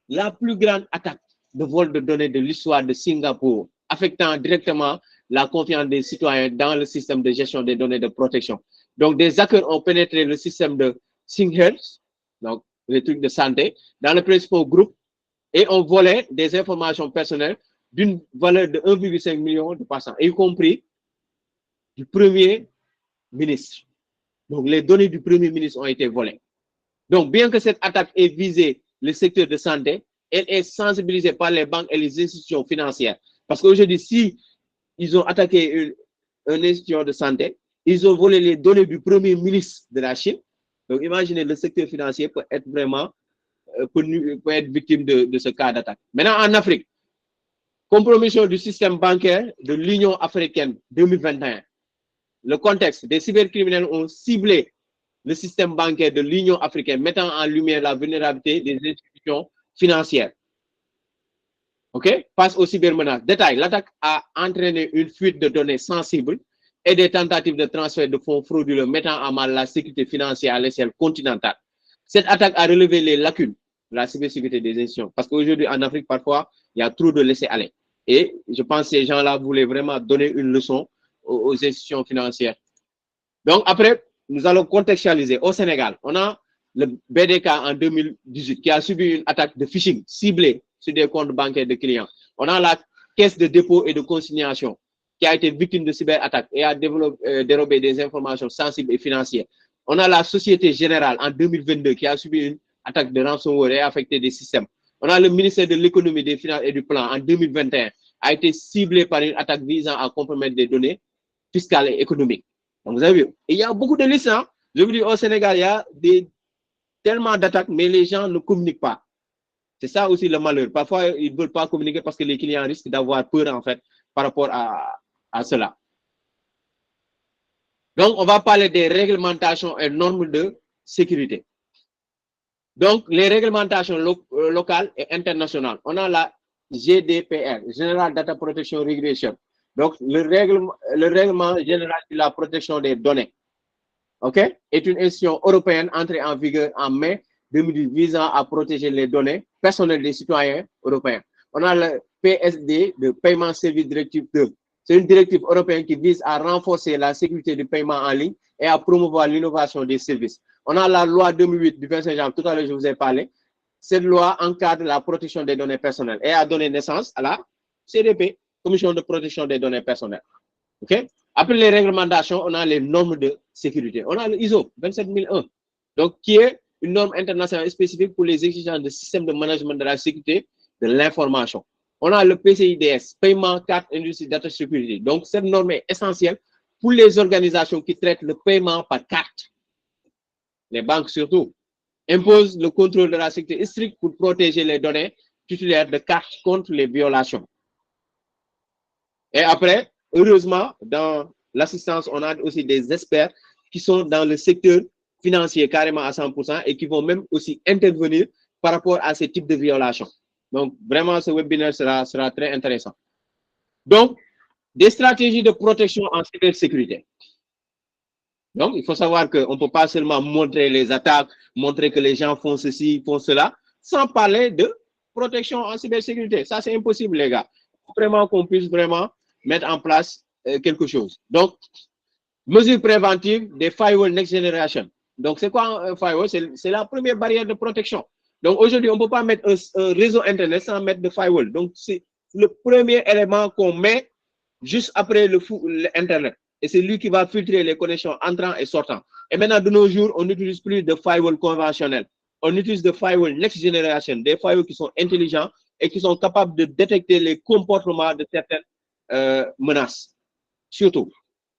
la plus grande attaque de vol de données de l'histoire de Singapour, affectant directement la confiance des citoyens dans le système de gestion des données de protection. Donc, des hackers ont pénétré le système de SingHealth, donc les trucs de santé, dans le principal groupe et ont volé des informations personnelles d'une valeur de 1,5 million de passants, y compris du Premier ministre. Donc, les données du Premier ministre ont été volées. Donc, bien que cette attaque ait visé le secteur de santé, elle est sensibilisée par les banques et les institutions financières. Parce qu'aujourd'hui, si ils ont attaqué une institution de santé, ils ont volé les données du Premier ministre de la Chine. Donc, imaginez, le secteur financier peut être vraiment peut être victime de ce cas d'attaque. Maintenant, en Afrique, compromission du système bancaire de l'Union africaine 2021. Le contexte, des cybercriminels ont ciblé le système bancaire de l'Union africaine, mettant en lumière la vulnérabilité des institutions financières. OK? Face aux cybermenaces. Détail, l'attaque a entraîné une fuite de données sensibles et des tentatives de transfert de fonds frauduleux mettant en mal la sécurité financière à l'échelle continentale. Cette attaque a relevé les lacunes de la cybersécurité des institutions. Parce qu'aujourd'hui, en Afrique, parfois, il y a trop de laisser-aller. Et je pense que ces gens-là voulaient vraiment donner une leçon aux institutions financières. Donc, après, nous allons contextualiser. Au Sénégal, on a le BDK en 2018 qui a subi une attaque de phishing ciblée sur des comptes bancaires de clients. On a la caisse de dépôt et de consignation qui a été victime de cyberattaque et a dérobé des informations sensibles et financières. On a la Société Générale en 2022 qui a subi une attaque de ransomware et a affecté des systèmes. On a le ministère de l'économie, des finances et du plan en 2021 a été ciblé par une attaque visant à compromettre des données fiscales et économiques. Donc, vous avez vu, il y a beaucoup de listes. Hein? Je vous dis, au Sénégal, il y a tellement d'attaques, mais les gens ne communiquent pas. C'est ça aussi le malheur. Parfois, ils ne veulent pas communiquer parce que les clients risquent d'avoir peur, en fait, par rapport à cela. Donc, on va parler des réglementations et normes de sécurité. Donc, les réglementations locales et internationales. On a la GDPR, General Data Protection Regulation. Donc, le règlement général de la protection des données, OK, est une institution européenne entrée en vigueur en mai 2018 visant à protéger les données personnelles des citoyens européens. On a le PSD, de Paiement Service Directive 2. C'est une directive européenne qui vise à renforcer la sécurité du paiement en ligne et à promouvoir l'innovation des services. On a la loi 2008 du 25 janvier, tout à l'heure je vous ai parlé. Cette loi encadre la protection des données personnelles et a donné naissance à la CDP, Commission de protection des données personnelles. Okay? Après les réglementations, on a les normes de sécurité. On a le ISO 27001, donc qui est une norme internationale spécifique pour les exigences de système de management de la sécurité de l'information. On a le PCIDS, Paiement Carte Industry Data Security. Donc, cette norme est essentielle pour les organisations qui traitent le paiement par carte. Les banques surtout imposent le contrôle de la sécurité strict pour protéger les données titulaires de cartes contre les violations. Et après, heureusement, dans l'assistance, on a aussi des experts qui sont dans le secteur financier carrément à 100% et qui vont même aussi intervenir par rapport à ce type de violations. Donc, vraiment, ce webinaire sera très intéressant. Donc, des stratégies de protection en cybersécurité. Donc, il faut savoir qu'on ne peut pas seulement montrer les attaques, montrer que les gens font ceci, font cela, sans parler de protection en cybersécurité. Ça, c'est impossible, les gars. Il faut vraiment qu'on puisse vraiment mettre en place quelque chose. Donc, mesures préventives des firewall next generation. Donc, c'est quoi un firewall? C'est la première barrière de protection. Donc, aujourd'hui, on ne peut pas mettre un réseau Internet sans mettre de firewall. Donc, c'est le premier élément qu'on met juste après l'Internet. Et c'est lui qui va filtrer les connexions entrant et sortant. Et maintenant, de nos jours, on n'utilise plus de firewall conventionnel. On utilise de firewall next generation, des firewalls qui sont intelligents et qui sont capables de détecter les comportements de certaines menaces. Surtout.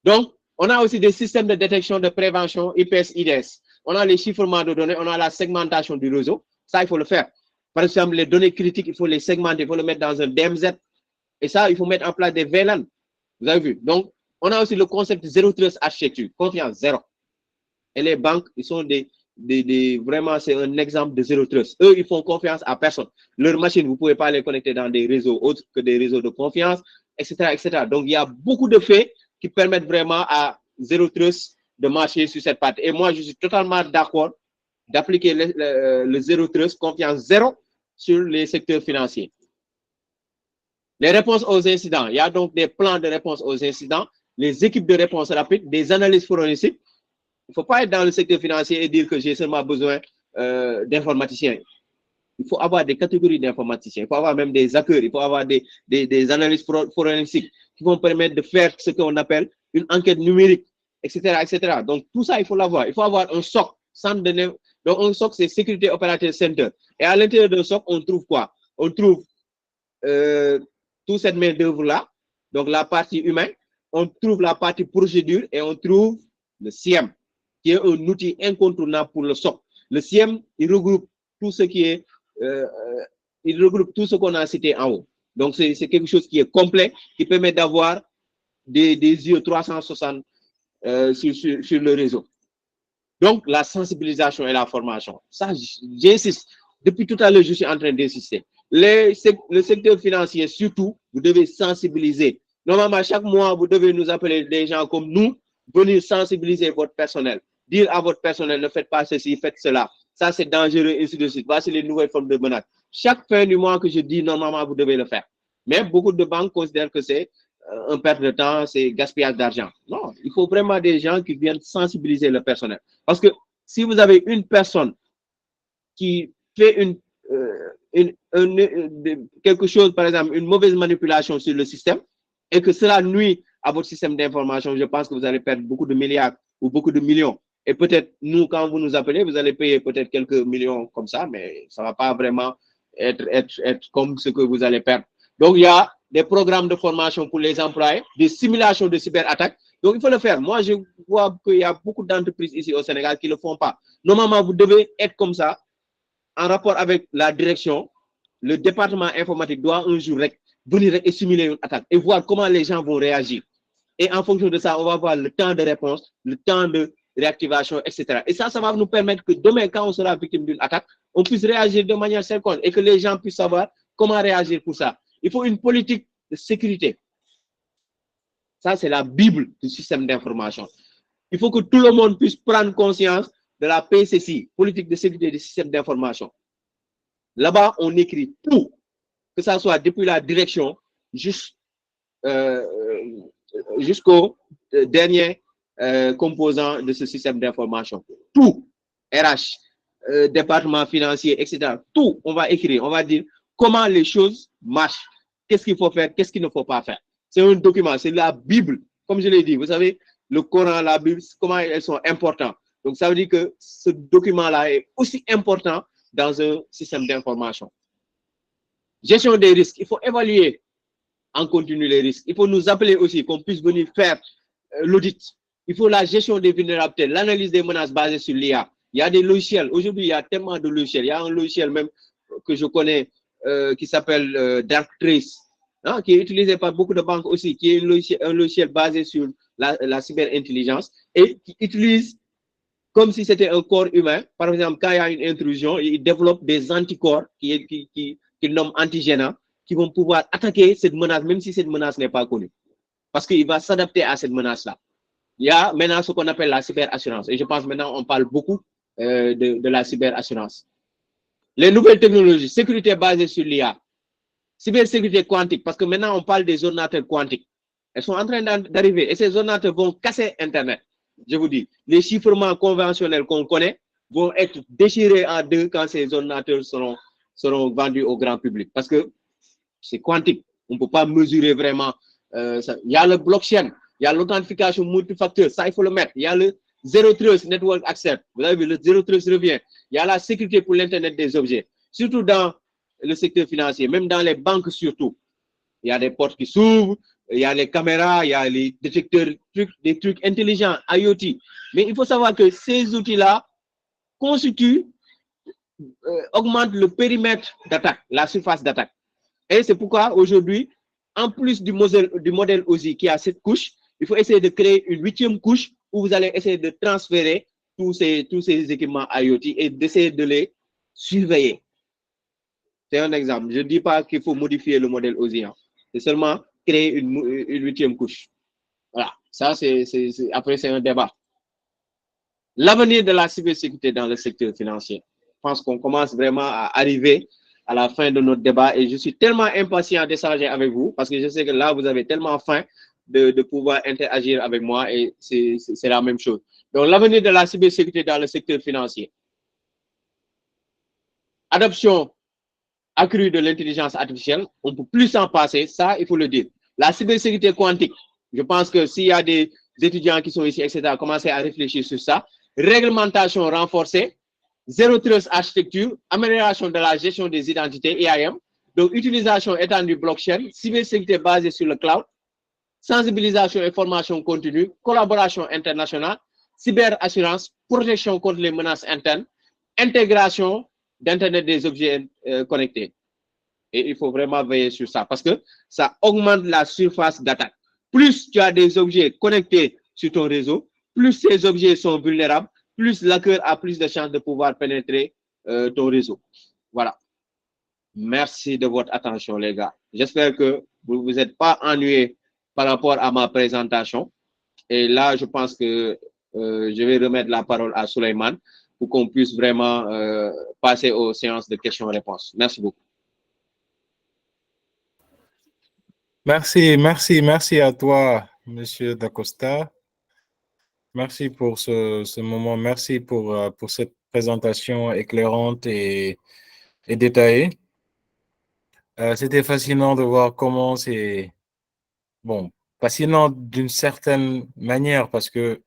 Donc, on a aussi des systèmes de détection de prévention IPS-IDS. On a les chiffrements de données, on a la segmentation du réseau. Ça, il faut le faire. Par exemple, les données critiques, il faut les segmenter, il faut les mettre dans un DMZ. Et ça, il faut mettre en place des VLAN. Vous avez vu? Donc, on a aussi le concept Zero Trust Architecture, confiance zéro. Et les banques, ils sont vraiment, c'est un exemple de Zero Trust. Eux, ils font confiance à personne. Leurs machines, vous ne pouvez pas les connecter dans des réseaux autres que des réseaux de confiance, etc., etc. Donc, il y a beaucoup de faits qui permettent vraiment à Zero Trust de marcher sur cette partie. Et moi, je suis totalement d'accord d'appliquer le Zero Trust, confiance zéro, sur les secteurs financiers. Les réponses aux incidents. Il y a donc des plans de réponse aux incidents, les équipes de réponse rapide, des analyses forensiques. Il ne faut pas être dans le secteur financier et dire que j'ai seulement besoin d'informaticiens. Il faut avoir des catégories d'informaticiens. Il faut avoir même des hackers. Il faut avoir des analyses forensiques qui vont permettre de faire ce qu'on appelle une enquête numérique, etc., etc. Donc, tout ça, il faut l'avoir. Il faut avoir un SOC. Donc, un SOC, c'est Security Operations Center. Et à l'intérieur d'un SOC, on trouve quoi? On trouve toute cette main-d'œuvre-là, donc la partie humaine, on trouve la partie procédure et on trouve le SIEM, qui est un outil incontournable pour le SOC. Le SIEM, il regroupe tout ce qui est, il regroupe tout ce qu'on a cité en haut. Donc, c'est quelque chose qui est complet, qui permet d'avoir des yeux 360 sur le réseau. Donc, la sensibilisation et la formation. Ça, j'insiste. Depuis tout à l'heure, je suis en train d'insister. Le secteur financier, surtout, vous devez sensibiliser. Normalement, chaque mois, vous devez nous appeler des gens comme nous, venir sensibiliser votre personnel. Dire à votre personnel, ne faites pas ceci, faites cela. Ça, c'est dangereux, ainsi de suite. Voici les nouvelles formes de menaces. Chaque fin du mois que je dis, normalement, vous devez le faire. Mais beaucoup de banques considèrent que c'est un perte de temps, c'est gaspillage d'argent. Non, il faut vraiment des gens qui viennent sensibiliser le personnel. Parce que si vous avez une personne qui fait quelque chose, par exemple, une mauvaise manipulation sur le système, et que cela nuit à votre système d'information, je pense que vous allez perdre beaucoup de milliards ou beaucoup de millions. Et peut-être, nous, quand vous nous appelez, vous allez payer peut-être quelques millions comme ça, mais ça ne va pas vraiment être comme ce que vous allez perdre. Donc, il y a des programmes de formation pour les employés, des simulations de cyberattaques. Donc, il faut le faire. Moi, je vois qu'il y a beaucoup d'entreprises ici au Sénégal qui ne le font pas. Normalement, vous devez être comme ça, en rapport avec la direction. Le département informatique doit un jour venir et simuler une attaque et voir comment les gens vont réagir. Et en fonction de ça, on va voir le temps de réponse, le temps de réactivation, etc. Et ça va nous permettre que demain, quand on sera victime d'une attaque, on puisse réagir de manière certaine et que les gens puissent savoir comment réagir pour ça. Il faut une politique de sécurité. Ça, c'est la Bible du système d'information. Il faut que tout le monde puisse prendre conscience de la PSSI, politique de sécurité des systèmes d'information. Là-bas, on écrit tout, que ça soit depuis la direction jusqu'au dernier composant de ce système d'information. Tout, RH, département financier, etc. Tout, on va écrire, on va dire comment les choses marchent, qu'est-ce qu'il faut faire, qu'est-ce qu'il ne faut pas faire. C'est un document, c'est la Bible, comme je l'ai dit, vous savez, le Coran, la Bible, comment elles sont importantes. Donc, ça veut dire que ce document-là est aussi important dans un système d'information. Gestion des risques, il faut évaluer en continu les risques. Il faut nous appeler aussi, qu'on puisse venir faire l'audit. Il faut la gestion des vulnérabilités, l'analyse des menaces basées sur l'IA. Il y a des logiciels. Aujourd'hui, il y a tellement de logiciels. Il y a un logiciel même que je connais qui s'appelle Darktrace, hein, qui est utilisé par beaucoup de banques aussi, qui est un logiciel basé sur la cyberintelligence et qui utilise comme si c'était un corps humain. Par exemple, quand il y a une intrusion, il développe des anticorps qu'il nomme antigénants, qui vont pouvoir attaquer cette menace, même si cette menace n'est pas connue. Parce qu'il va s'adapter à cette menace-là. Il y a maintenant ce qu'on appelle la cyberassurance. Et je pense maintenant on parle beaucoup de la cyberassurance. Les nouvelles technologies, sécurité basée sur l'IA, cybersécurité quantique, parce que maintenant on parle des ordinateurs quantiques. Elles sont en train d'arriver et ces ordinateurs vont casser Internet. Je vous dis, les chiffrements conventionnels qu'on connaît vont être déchirés en deux quand ces ordinateurs seront vendus au grand public. Parce que c'est quantique. On ne peut pas mesurer vraiment. Ça. Il y a le blockchain, il y a l'authentification multifacteur, ça il faut le mettre. Il y a le Zero Trust Network Access. Vous avez vu, le Zero Trust revient. Il y a la sécurité pour l'Internet des objets, surtout dans le secteur financier, même dans les banques surtout. Il y a des portes qui s'ouvrent, il y a les caméras, il y a les détecteurs, des trucs intelligents, IoT. Mais il faut savoir que ces outils-là constituent, augmentent le périmètre d'attaque, la surface d'attaque. Et c'est pourquoi aujourd'hui, en plus du modèle OSI qui a cette couche, il faut essayer de créer une 8e couche où vous allez essayer de transférer tous ces équipements IoT et d'essayer de les surveiller. C'est un exemple. Je ne dis pas qu'il faut modifier le modèle OSI. Hein. C'est seulement créer une 8e couche. Voilà. Ça, après, c'est un débat. L'avenir de la cybersécurité dans le secteur financier. Je pense qu'on commence vraiment à arriver à la fin de notre débat et je suis tellement impatient d'échanger avec vous parce que je sais que là, vous avez tellement faim de pouvoir interagir avec moi et c'est la même chose. Donc, l'avenir de la cybersécurité dans le secteur financier. Adoption accrue de l'intelligence artificielle, on ne peut plus s'en passer, ça, il faut le dire. La cybersécurité quantique, je pense que s'il y a des étudiants qui sont ici, etc., commencez à réfléchir sur ça. Réglementation renforcée, Zero Trust architecture, amélioration de la gestion des identités, IAM, donc utilisation étendue blockchain, cybersécurité basée sur le cloud, sensibilisation et formation continue, collaboration internationale, cyberassurance, protection contre les menaces internes, intégration d'Internet des objets connectés. Et il faut vraiment veiller sur ça parce que ça augmente la surface d'attaque. Plus tu as des objets connectés sur ton réseau, plus ces objets sont vulnérables, plus l'hacker a plus de chances de pouvoir pénétrer ton réseau. Voilà. Merci de votre attention, les gars. J'espère que vous ne vous êtes pas ennuyés par rapport à ma présentation. Et là, je pense que je vais remettre la parole à Souleymane pour qu'on puisse vraiment passer aux séances de questions-réponses. Merci beaucoup. Merci à toi, Monsieur Dacosta. Merci pour ce moment. Merci pour cette présentation éclairante et détaillée. C'était fascinant de voir comment c'est... Bon, fascinant d'une certaine manière parce que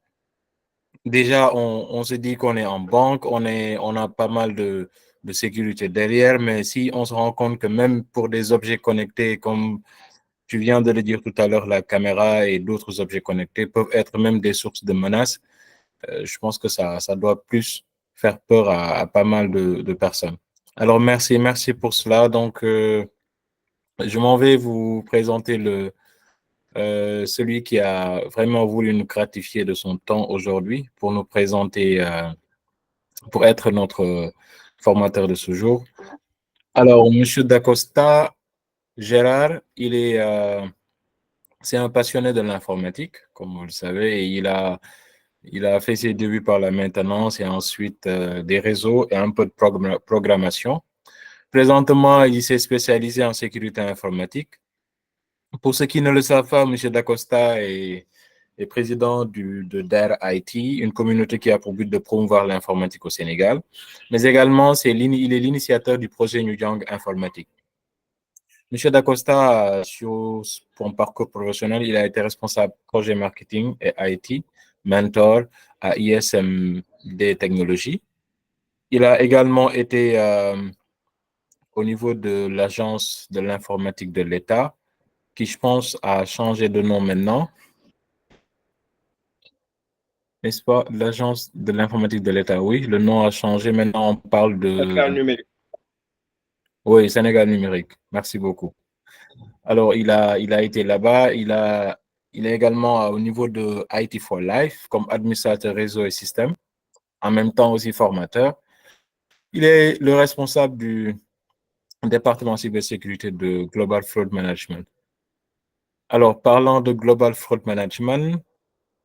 déjà, on se dit qu'on est en banque, on a pas mal de sécurité derrière, mais si on se rend compte que même pour des objets connectés, comme tu viens de le dire tout à l'heure, la caméra et d'autres objets connectés peuvent être même des sources de menaces, je pense que ça doit plus faire peur à pas mal de personnes. Alors, merci pour cela. Donc, je m'en vais vous présenter celui qui a vraiment voulu nous gratifier de son temps aujourd'hui pour nous présenter, pour être notre formateur de ce jour. Alors, Monsieur Dacosta, Gérard, c'est un passionné de l'informatique, comme vous le savez, et Il a fait ses débuts par la maintenance et ensuite des réseaux et un peu de programmation. Présentement, il s'est spécialisé en sécurité informatique. Pour ceux qui ne le savent pas, M. Dacosta est président de DARE IT, une communauté qui a pour but de promouvoir l'informatique au Sénégal, mais également il est l'initiateur du projet New Young Informatique. M. Dacosta, sur son parcours professionnel, il a été responsable projet marketing et IT, mentor à ISMD Technologies. Il a également été au niveau de l'Agence de l'informatique de l'État, qui, je pense, a changé de nom maintenant. N'est-ce pas? L'Agence de l'informatique de l'État, oui. Le nom a changé. Maintenant, on parle de... Sénégal numérique. Oui, Sénégal numérique. Merci beaucoup. Alors, il a été là-bas. Il est également au niveau de IT for Life comme administrateur réseau et système, en même temps aussi formateur. Il est le responsable du département cybersécurité de Global Fraud Management. Alors, parlant de Global Fraud Management,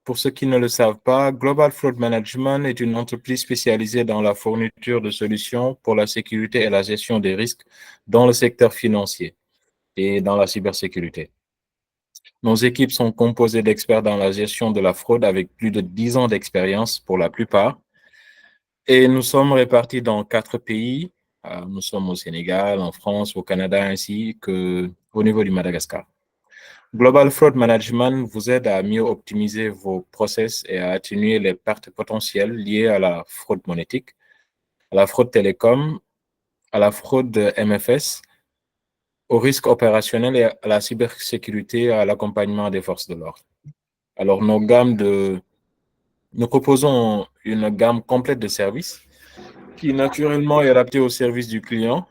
pour ceux qui ne le savent pas, Global Fraud Management est une entreprise spécialisée dans la fourniture de solutions pour la sécurité et la gestion des risques dans le secteur financier et dans la cybersécurité. Nos équipes sont composées d'experts dans la gestion de la fraude avec plus de 10 ans d'expérience pour la plupart. Et nous sommes répartis dans 4 pays. Nous sommes au Sénégal, en France, au Canada, ainsi qu'au niveau du Madagascar. Global Fraud Management vous aide à mieux optimiser vos process et à atténuer les pertes potentielles liées à la fraude monétique, à la fraude télécom, à la fraude MFS, au risque opérationnel et à la cybersécurité, à l'accompagnement des forces de l'ordre. Alors, nous proposons une gamme complète de services qui naturellement est adaptée au service du client.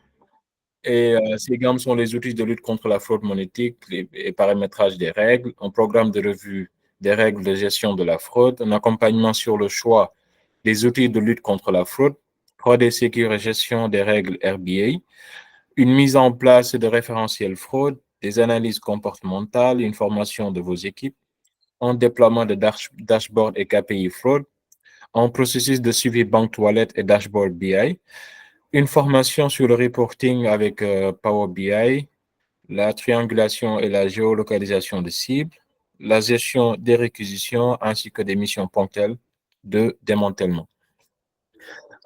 Et ces gammes sont les outils de lutte contre la fraude monétique, les paramétrages des règles, un programme de revue des règles de gestion de la fraude, un accompagnement sur le choix des outils de lutte contre la fraude, fraude et sécurité et gestion des règles RBA, une mise en place de référentiels fraude, des analyses comportementales, une formation de vos équipes, un déploiement de dashboard et KPI fraude, un processus de suivi banque toilette et dashboard BI, une formation sur le reporting avec Power BI, la triangulation et la géolocalisation de cibles, la gestion des réquisitions ainsi que des missions ponctuelles de démantèlement.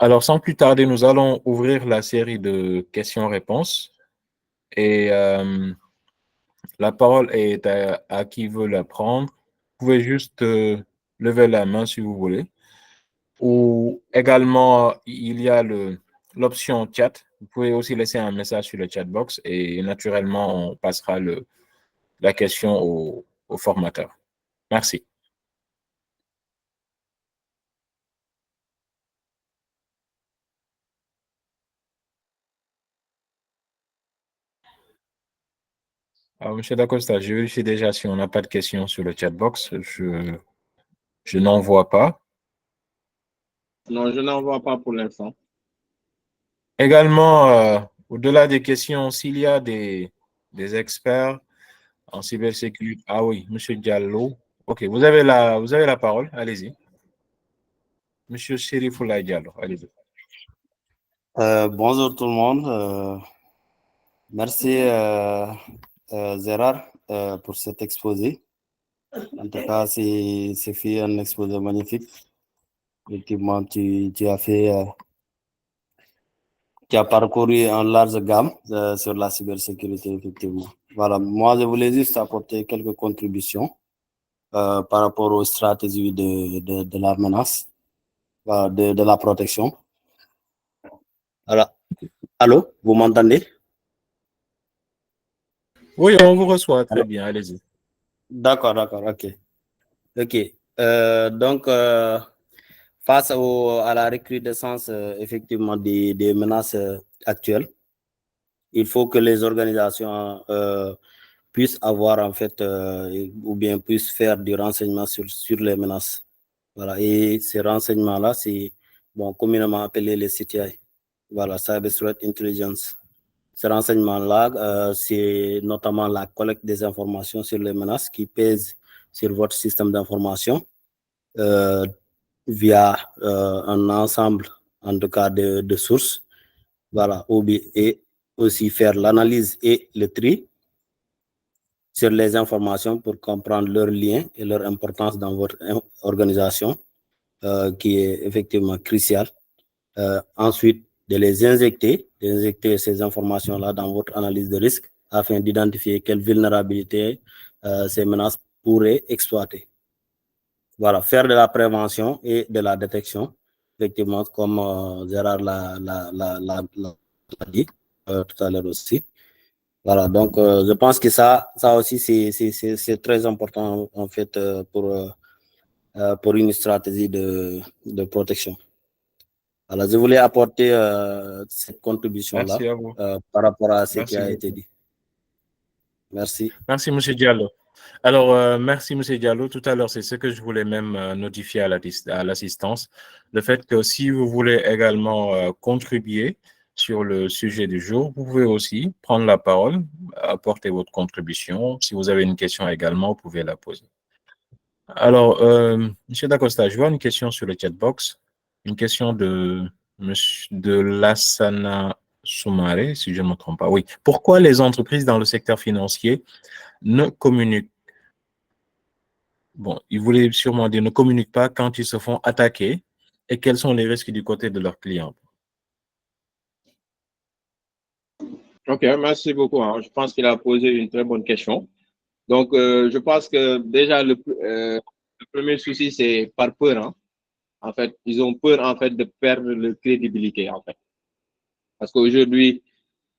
Alors, sans plus tarder, nous allons ouvrir la série de questions-réponses et la parole est à qui veut la prendre. Vous pouvez juste lever la main si vous voulez. Ou également, il y a l'option chat. Vous pouvez aussi laisser un message sur le chat box et naturellement, on passera la question au formateur. Merci. Alors, Monsieur Dacosta, je vérifie déjà si on n'a pas de questions sur le chat box. Je n'en vois pas. Non, je n'en vois pas pour l'instant. Également, au-delà des questions, s'il y a des experts en cybersécurité. Ah oui, Monsieur Diallo. OK, vous avez la parole. Allez-y. Monsieur Chérifoulaye Diallo, allez-y. Bonjour tout le monde. Merci Gérard pour cet exposé. En tout cas, c'est fait un exposé magnifique. Effectivement, tu as parcouru une large gamme sur la cybersécurité, effectivement. Voilà, moi, je voulais juste apporter quelques contributions par rapport aux stratégies de la menace, de la protection. Voilà. Allô, vous m'entendez? Oui, on vous reçoit très bien, allez-y. D'accord, ok. Donc, face à la recrudescence effectivement des menaces actuelles, il faut que les organisations puissent avoir en fait, ou bien puissent faire du renseignement sur les menaces. Voilà, et ces renseignements-là, c'est communément appelé les CTI. Voilà, Cyber Threat Intelligence. Ces renseignements-là, c'est notamment la collecte des informations sur les menaces qui pèsent sur votre système d'information, via un ensemble, en tout cas, de sources. Voilà, et aussi faire l'analyse et le tri sur les informations pour comprendre leurs liens et leur importance dans votre organisation, qui est effectivement crucial. Ensuite, de d'injecter ces informations-là dans votre analyse de risque afin d'identifier quelles vulnérabilités ces menaces pourraient exploiter. Voilà, faire de la prévention et de la détection, effectivement, comme Gérard l'a dit tout à l'heure aussi. Voilà, donc je pense que ça aussi, c'est très important, en fait, pour une stratégie de protection. Alors, je voulais apporter cette contribution-là Merci à vous. par rapport à ce qui Merci a beaucoup. été dit. Merci. Merci, M. Diallo. Alors, merci, M. Diallo. Tout à l'heure, c'est ce que je voulais même notifier à l'assistance. Le fait que si vous voulez également contribuer sur le sujet du jour, vous pouvez aussi prendre la parole, apporter votre contribution. Si vous avez une question également, vous pouvez la poser. Alors, M. Dacosta, je vois une question sur le chatbox, une question de Lassana Soumaré, si je ne me trompe pas. Oui. Pourquoi les entreprises dans le secteur financier ne communiquent, ils voulaient sûrement dire ne communiquent pas quand ils se font attaquer, et quels sont les risques du côté de leurs clients? Ok, merci beaucoup. Je pense qu'il a posé une très bonne question. Donc, je pense que déjà, le premier souci, c'est par peur. En fait, ils ont peur, en fait, de perdre leur crédibilité, en fait. Parce qu'aujourd'hui,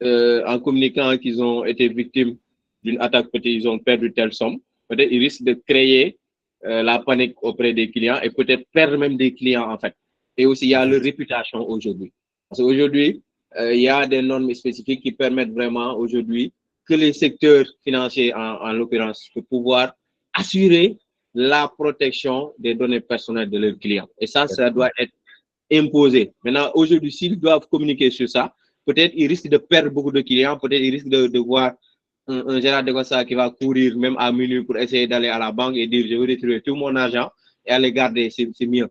en communiquant qu'ils ont été victimes d'une attaque, peut-être ils ont perdu telle somme, peut-être ils risquent de créer la panique auprès des clients et peut-être perdre même des clients, en fait. Et aussi, il y a leur réputation aujourd'hui. Parce qu'aujourd'hui, il y a des normes spécifiques qui permettent vraiment aujourd'hui que les secteurs financiers, en l'occurrence, de pouvoir assurer la protection des données personnelles de leurs clients. Et ça doit être imposé. Maintenant, aujourd'hui, s'ils doivent communiquer sur ça, peut-être ils risquent de perdre beaucoup de clients, peut-être ils risquent de voir un Gérard Dacosta qui va courir même à minuit pour essayer d'aller à la banque et dire je veux retrouver tout mon argent et aller garder, c'est mieux.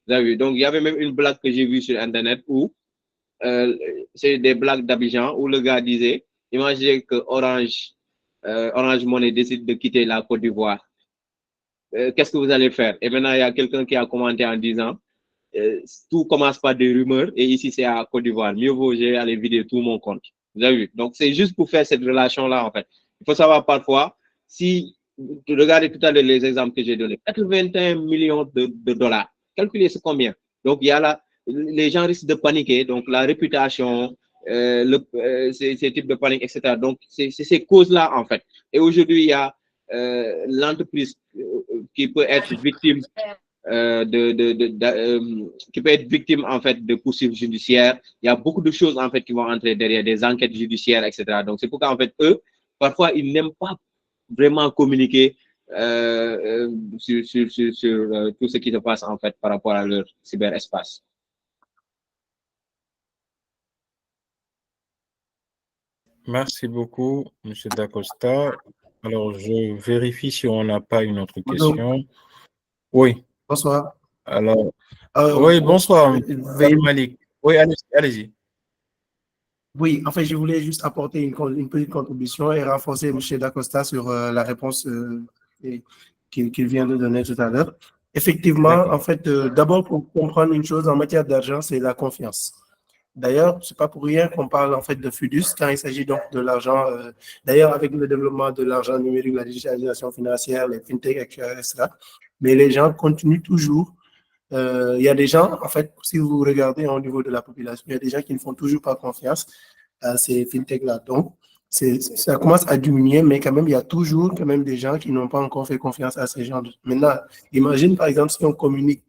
Vous avez vu? Donc, il y avait même une blague que j'ai vue sur Internet où c'est des blagues d'Abidjan où le gars disait, imaginez que Orange Money décide de quitter la Côte d'Ivoire. Qu'est-ce que vous allez faire? Et maintenant, il y a quelqu'un qui a commenté en disant, tout commence par des rumeurs et ici c'est à Côte d'Ivoire. Mieux vaut j'ai aller vider tout mon compte. Vous avez vu? Donc c'est juste pour faire cette relation-là en fait. Il faut savoir parfois, si tu regardez tout à l'heure les exemples que j'ai donnés, 81 millions de dollars. Calculez c'est combien. Donc il y a là, les gens risquent de paniquer. Donc la réputation, ces types de panique, etc. Donc c'est ces causes-là en fait. Et aujourd'hui il y a l'entreprise qui peut être victime qui peut être victime en fait de poursuites judiciaires. Il y a beaucoup de choses en fait qui vont entrer derrière, des enquêtes judiciaires, etc. Donc c'est pourquoi en fait eux, parfois ils n'aiment pas vraiment communiquer sur tout ce qui se passe en fait par rapport à leur cyberespace. Merci beaucoup, M. Dacosta. Alors, je vérifie si on n'a pas une autre question. Oui. Bonsoir. Alors, oui, bonsoir, Malik. Oui, allez-y. Oui, en fait, je voulais juste apporter une petite contribution et renforcer M. Dacosta sur la réponse qu'il vient de donner tout à l'heure. Effectivement, en fait, d'abord, pour comprendre une chose en matière d'argent, c'est la confiance. D'ailleurs, ce n'est pas pour rien qu'on parle en fait de FUDUS quand il s'agit donc de l'argent. D'ailleurs, avec le développement de l'argent numérique, la digitalisation financière, les fintech, etc. Mais les gens continuent toujours. Il y a des gens, en fait, si vous regardez au niveau de la population, il y a des gens qui ne font toujours pas confiance à ces fintechs-là. Donc, ça commence à diminuer, mais quand même, il y a toujours quand même des gens qui n'ont pas encore fait confiance à ces gens. Maintenant, imagine par exemple si on communique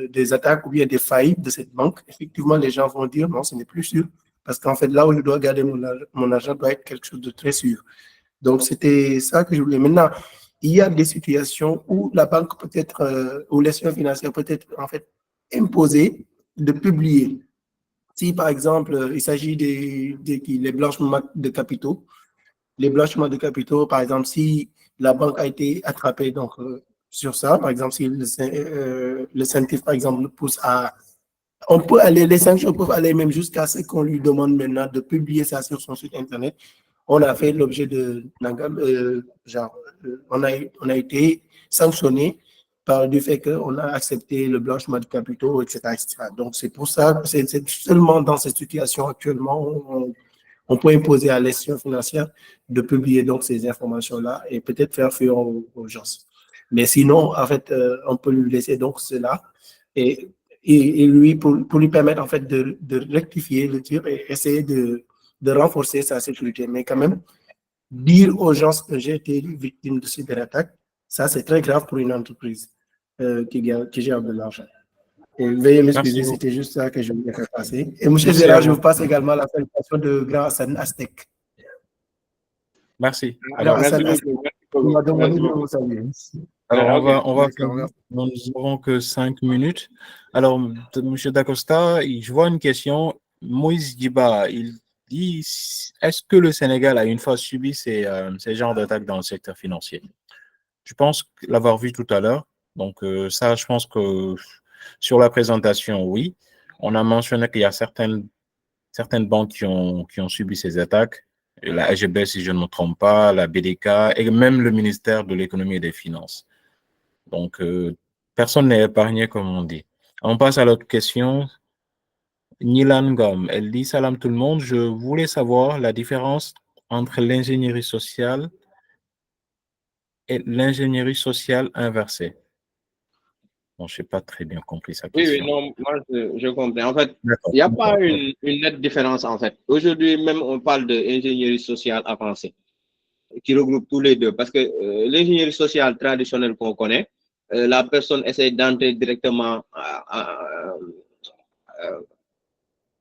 des attaques ou bien des faillites de cette banque, effectivement, les gens vont dire non, ce n'est plus sûr. Parce qu'en fait, là où je dois garder mon argent doit être quelque chose de très sûr. Donc, c'était ça que je voulais. Maintenant, il y a des situations où la banque peut être, ou l'institution financière peut être en fait imposée de publier. Si, par exemple, il s'agit des blanchiments de capitaux, les blanchiments de capitaux, par exemple, si la banque a été attrapée, donc sur ça. Par exemple, si le CENTIF, par exemple, pousse à... On peut aller, les sanctions peuvent aller même jusqu'à ce qu'on lui demande maintenant de publier ça sur son site Internet. On a fait l'objet on a été sanctionné par du fait qu'on a accepté le blanchiment de capitaux, etc., etc. Donc, c'est pour ça, c'est seulement dans cette situation actuellement, on peut imposer à l'institution financière de publier donc ces informations-là et peut-être faire fuir aux gens. Mais sinon, en fait, on peut lui laisser donc cela et lui, pour lui permettre en fait de rectifier le tir et essayer de renforcer sa sécurité. Mais quand même, dire aux gens que j'ai été victime de cyberattaque, ça c'est très grave pour une entreprise qui gère de l'argent. Et veuillez m'excuser, c'était juste ça que je voulais faire passer. Et M. Gérard, je vous passe également la salutation de grand Hassan Aztec. Merci. Alors, Alors, Hassan Aztec, on m'a demandé de vous saluer. Alors, on va finir. Nous n'aurons que 5 minutes. Alors, M. Dacosta, je vois une question. Moïse Diba, il dit, est-ce que le Sénégal a une fois subi ces genres d'attaques dans le secteur financier? Je pense l'avoir vu tout à l'heure. Donc, ça, je pense que sur la présentation, oui. On a mentionné qu'il y a certaines banques qui ont subi ces attaques. La AGB, si je ne me trompe pas, la BDK et même le ministère de l'Économie et des Finances. Donc, personne n'est épargné, comme on dit. On passe à l'autre question. Nilan Gom, elle dit salam tout le monde. Je voulais savoir la différence entre l'ingénierie sociale et l'ingénierie sociale inversée. Bon, je n'ai pas très bien compris sa question. Oui, non, moi je comprends. En fait, il n'y a pas une nette différence en fait. Aujourd'hui, même on parle d'ingénierie sociale avancée qui regroupe tous les deux parce que l'ingénierie sociale traditionnelle qu'on connaît, la personne essaie d'entrer directement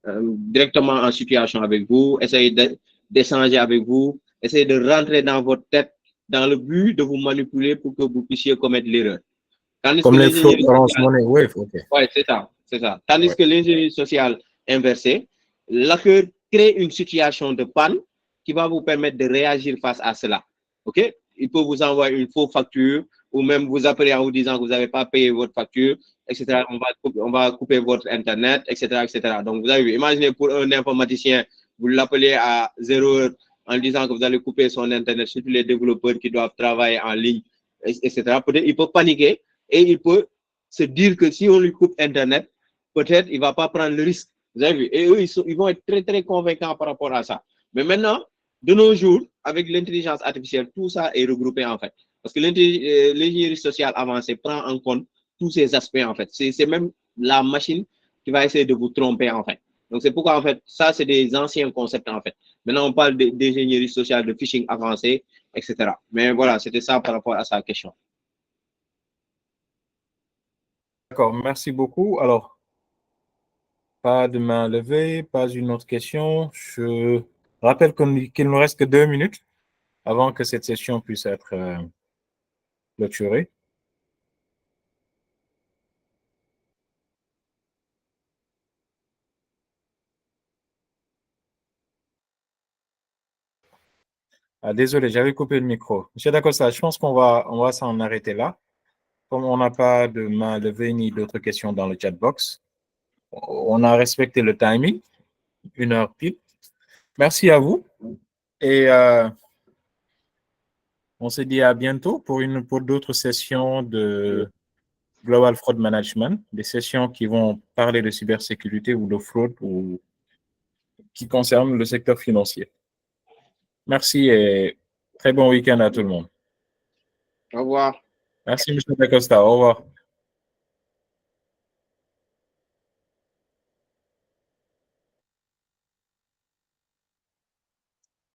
directement en situation avec vous, essaye d'échanger avec vous, essaye de rentrer dans votre tête dans le but de vous manipuler pour que vous puissiez commettre l'erreur. Comme les faux Orange Money Wave, ok. Oui, c'est ça. Tandis que l'ingénierie sociale inversée, l'hacker crée une situation de panne qui va vous permettre de réagir face à cela. Ok? Il peut vous envoyer une fausse facture ou même vous appeler en vous disant que vous n'avez pas payé votre facture, etc. On va couper votre Internet, etc., etc. Donc, vous avez vu, imaginez pour un informaticien, vous l'appelez à 0 heure en disant que vous allez couper son Internet, surtout les développeurs qui doivent travailler en ligne, etc. Peut-être il peut paniquer et il peut se dire que si on lui coupe Internet, peut-être il ne va pas prendre le risque. Vous avez vu? Et eux, ils vont être très, très convaincants par rapport à ça. Mais maintenant, de nos jours, avec l'intelligence artificielle, tout ça est regroupé en fait. Parce que l'ingénierie sociale avancée prend en compte tous ces aspects en fait. C'est même la machine qui va essayer de vous tromper en fait. Donc c'est pourquoi en fait, ça c'est des anciens concepts en fait. Maintenant on parle d'ingénierie sociale, de phishing avancé, etc. Mais voilà, c'était ça par rapport à sa question. D'accord, merci beaucoup. Alors, pas de main levée, pas une autre question. Je rappelle qu'il ne reste que 2 minutes avant que cette session puisse être clôturée. Ah, désolé, j'avais coupé le micro. Monsieur Dacosta, je pense qu'on va s'en arrêter là. Comme on n'a pas de main levée ni d'autres questions dans le chat box, on a respecté le timing, 1 heure pile. Merci à vous et on se dit à bientôt pour d'autres sessions de Global Fraud Management, des sessions qui vont parler de cybersécurité ou de fraude ou qui concernent le secteur financier. Merci et très bon week-end à tout le monde. Au revoir. Merci, M. Dacosta. Au revoir.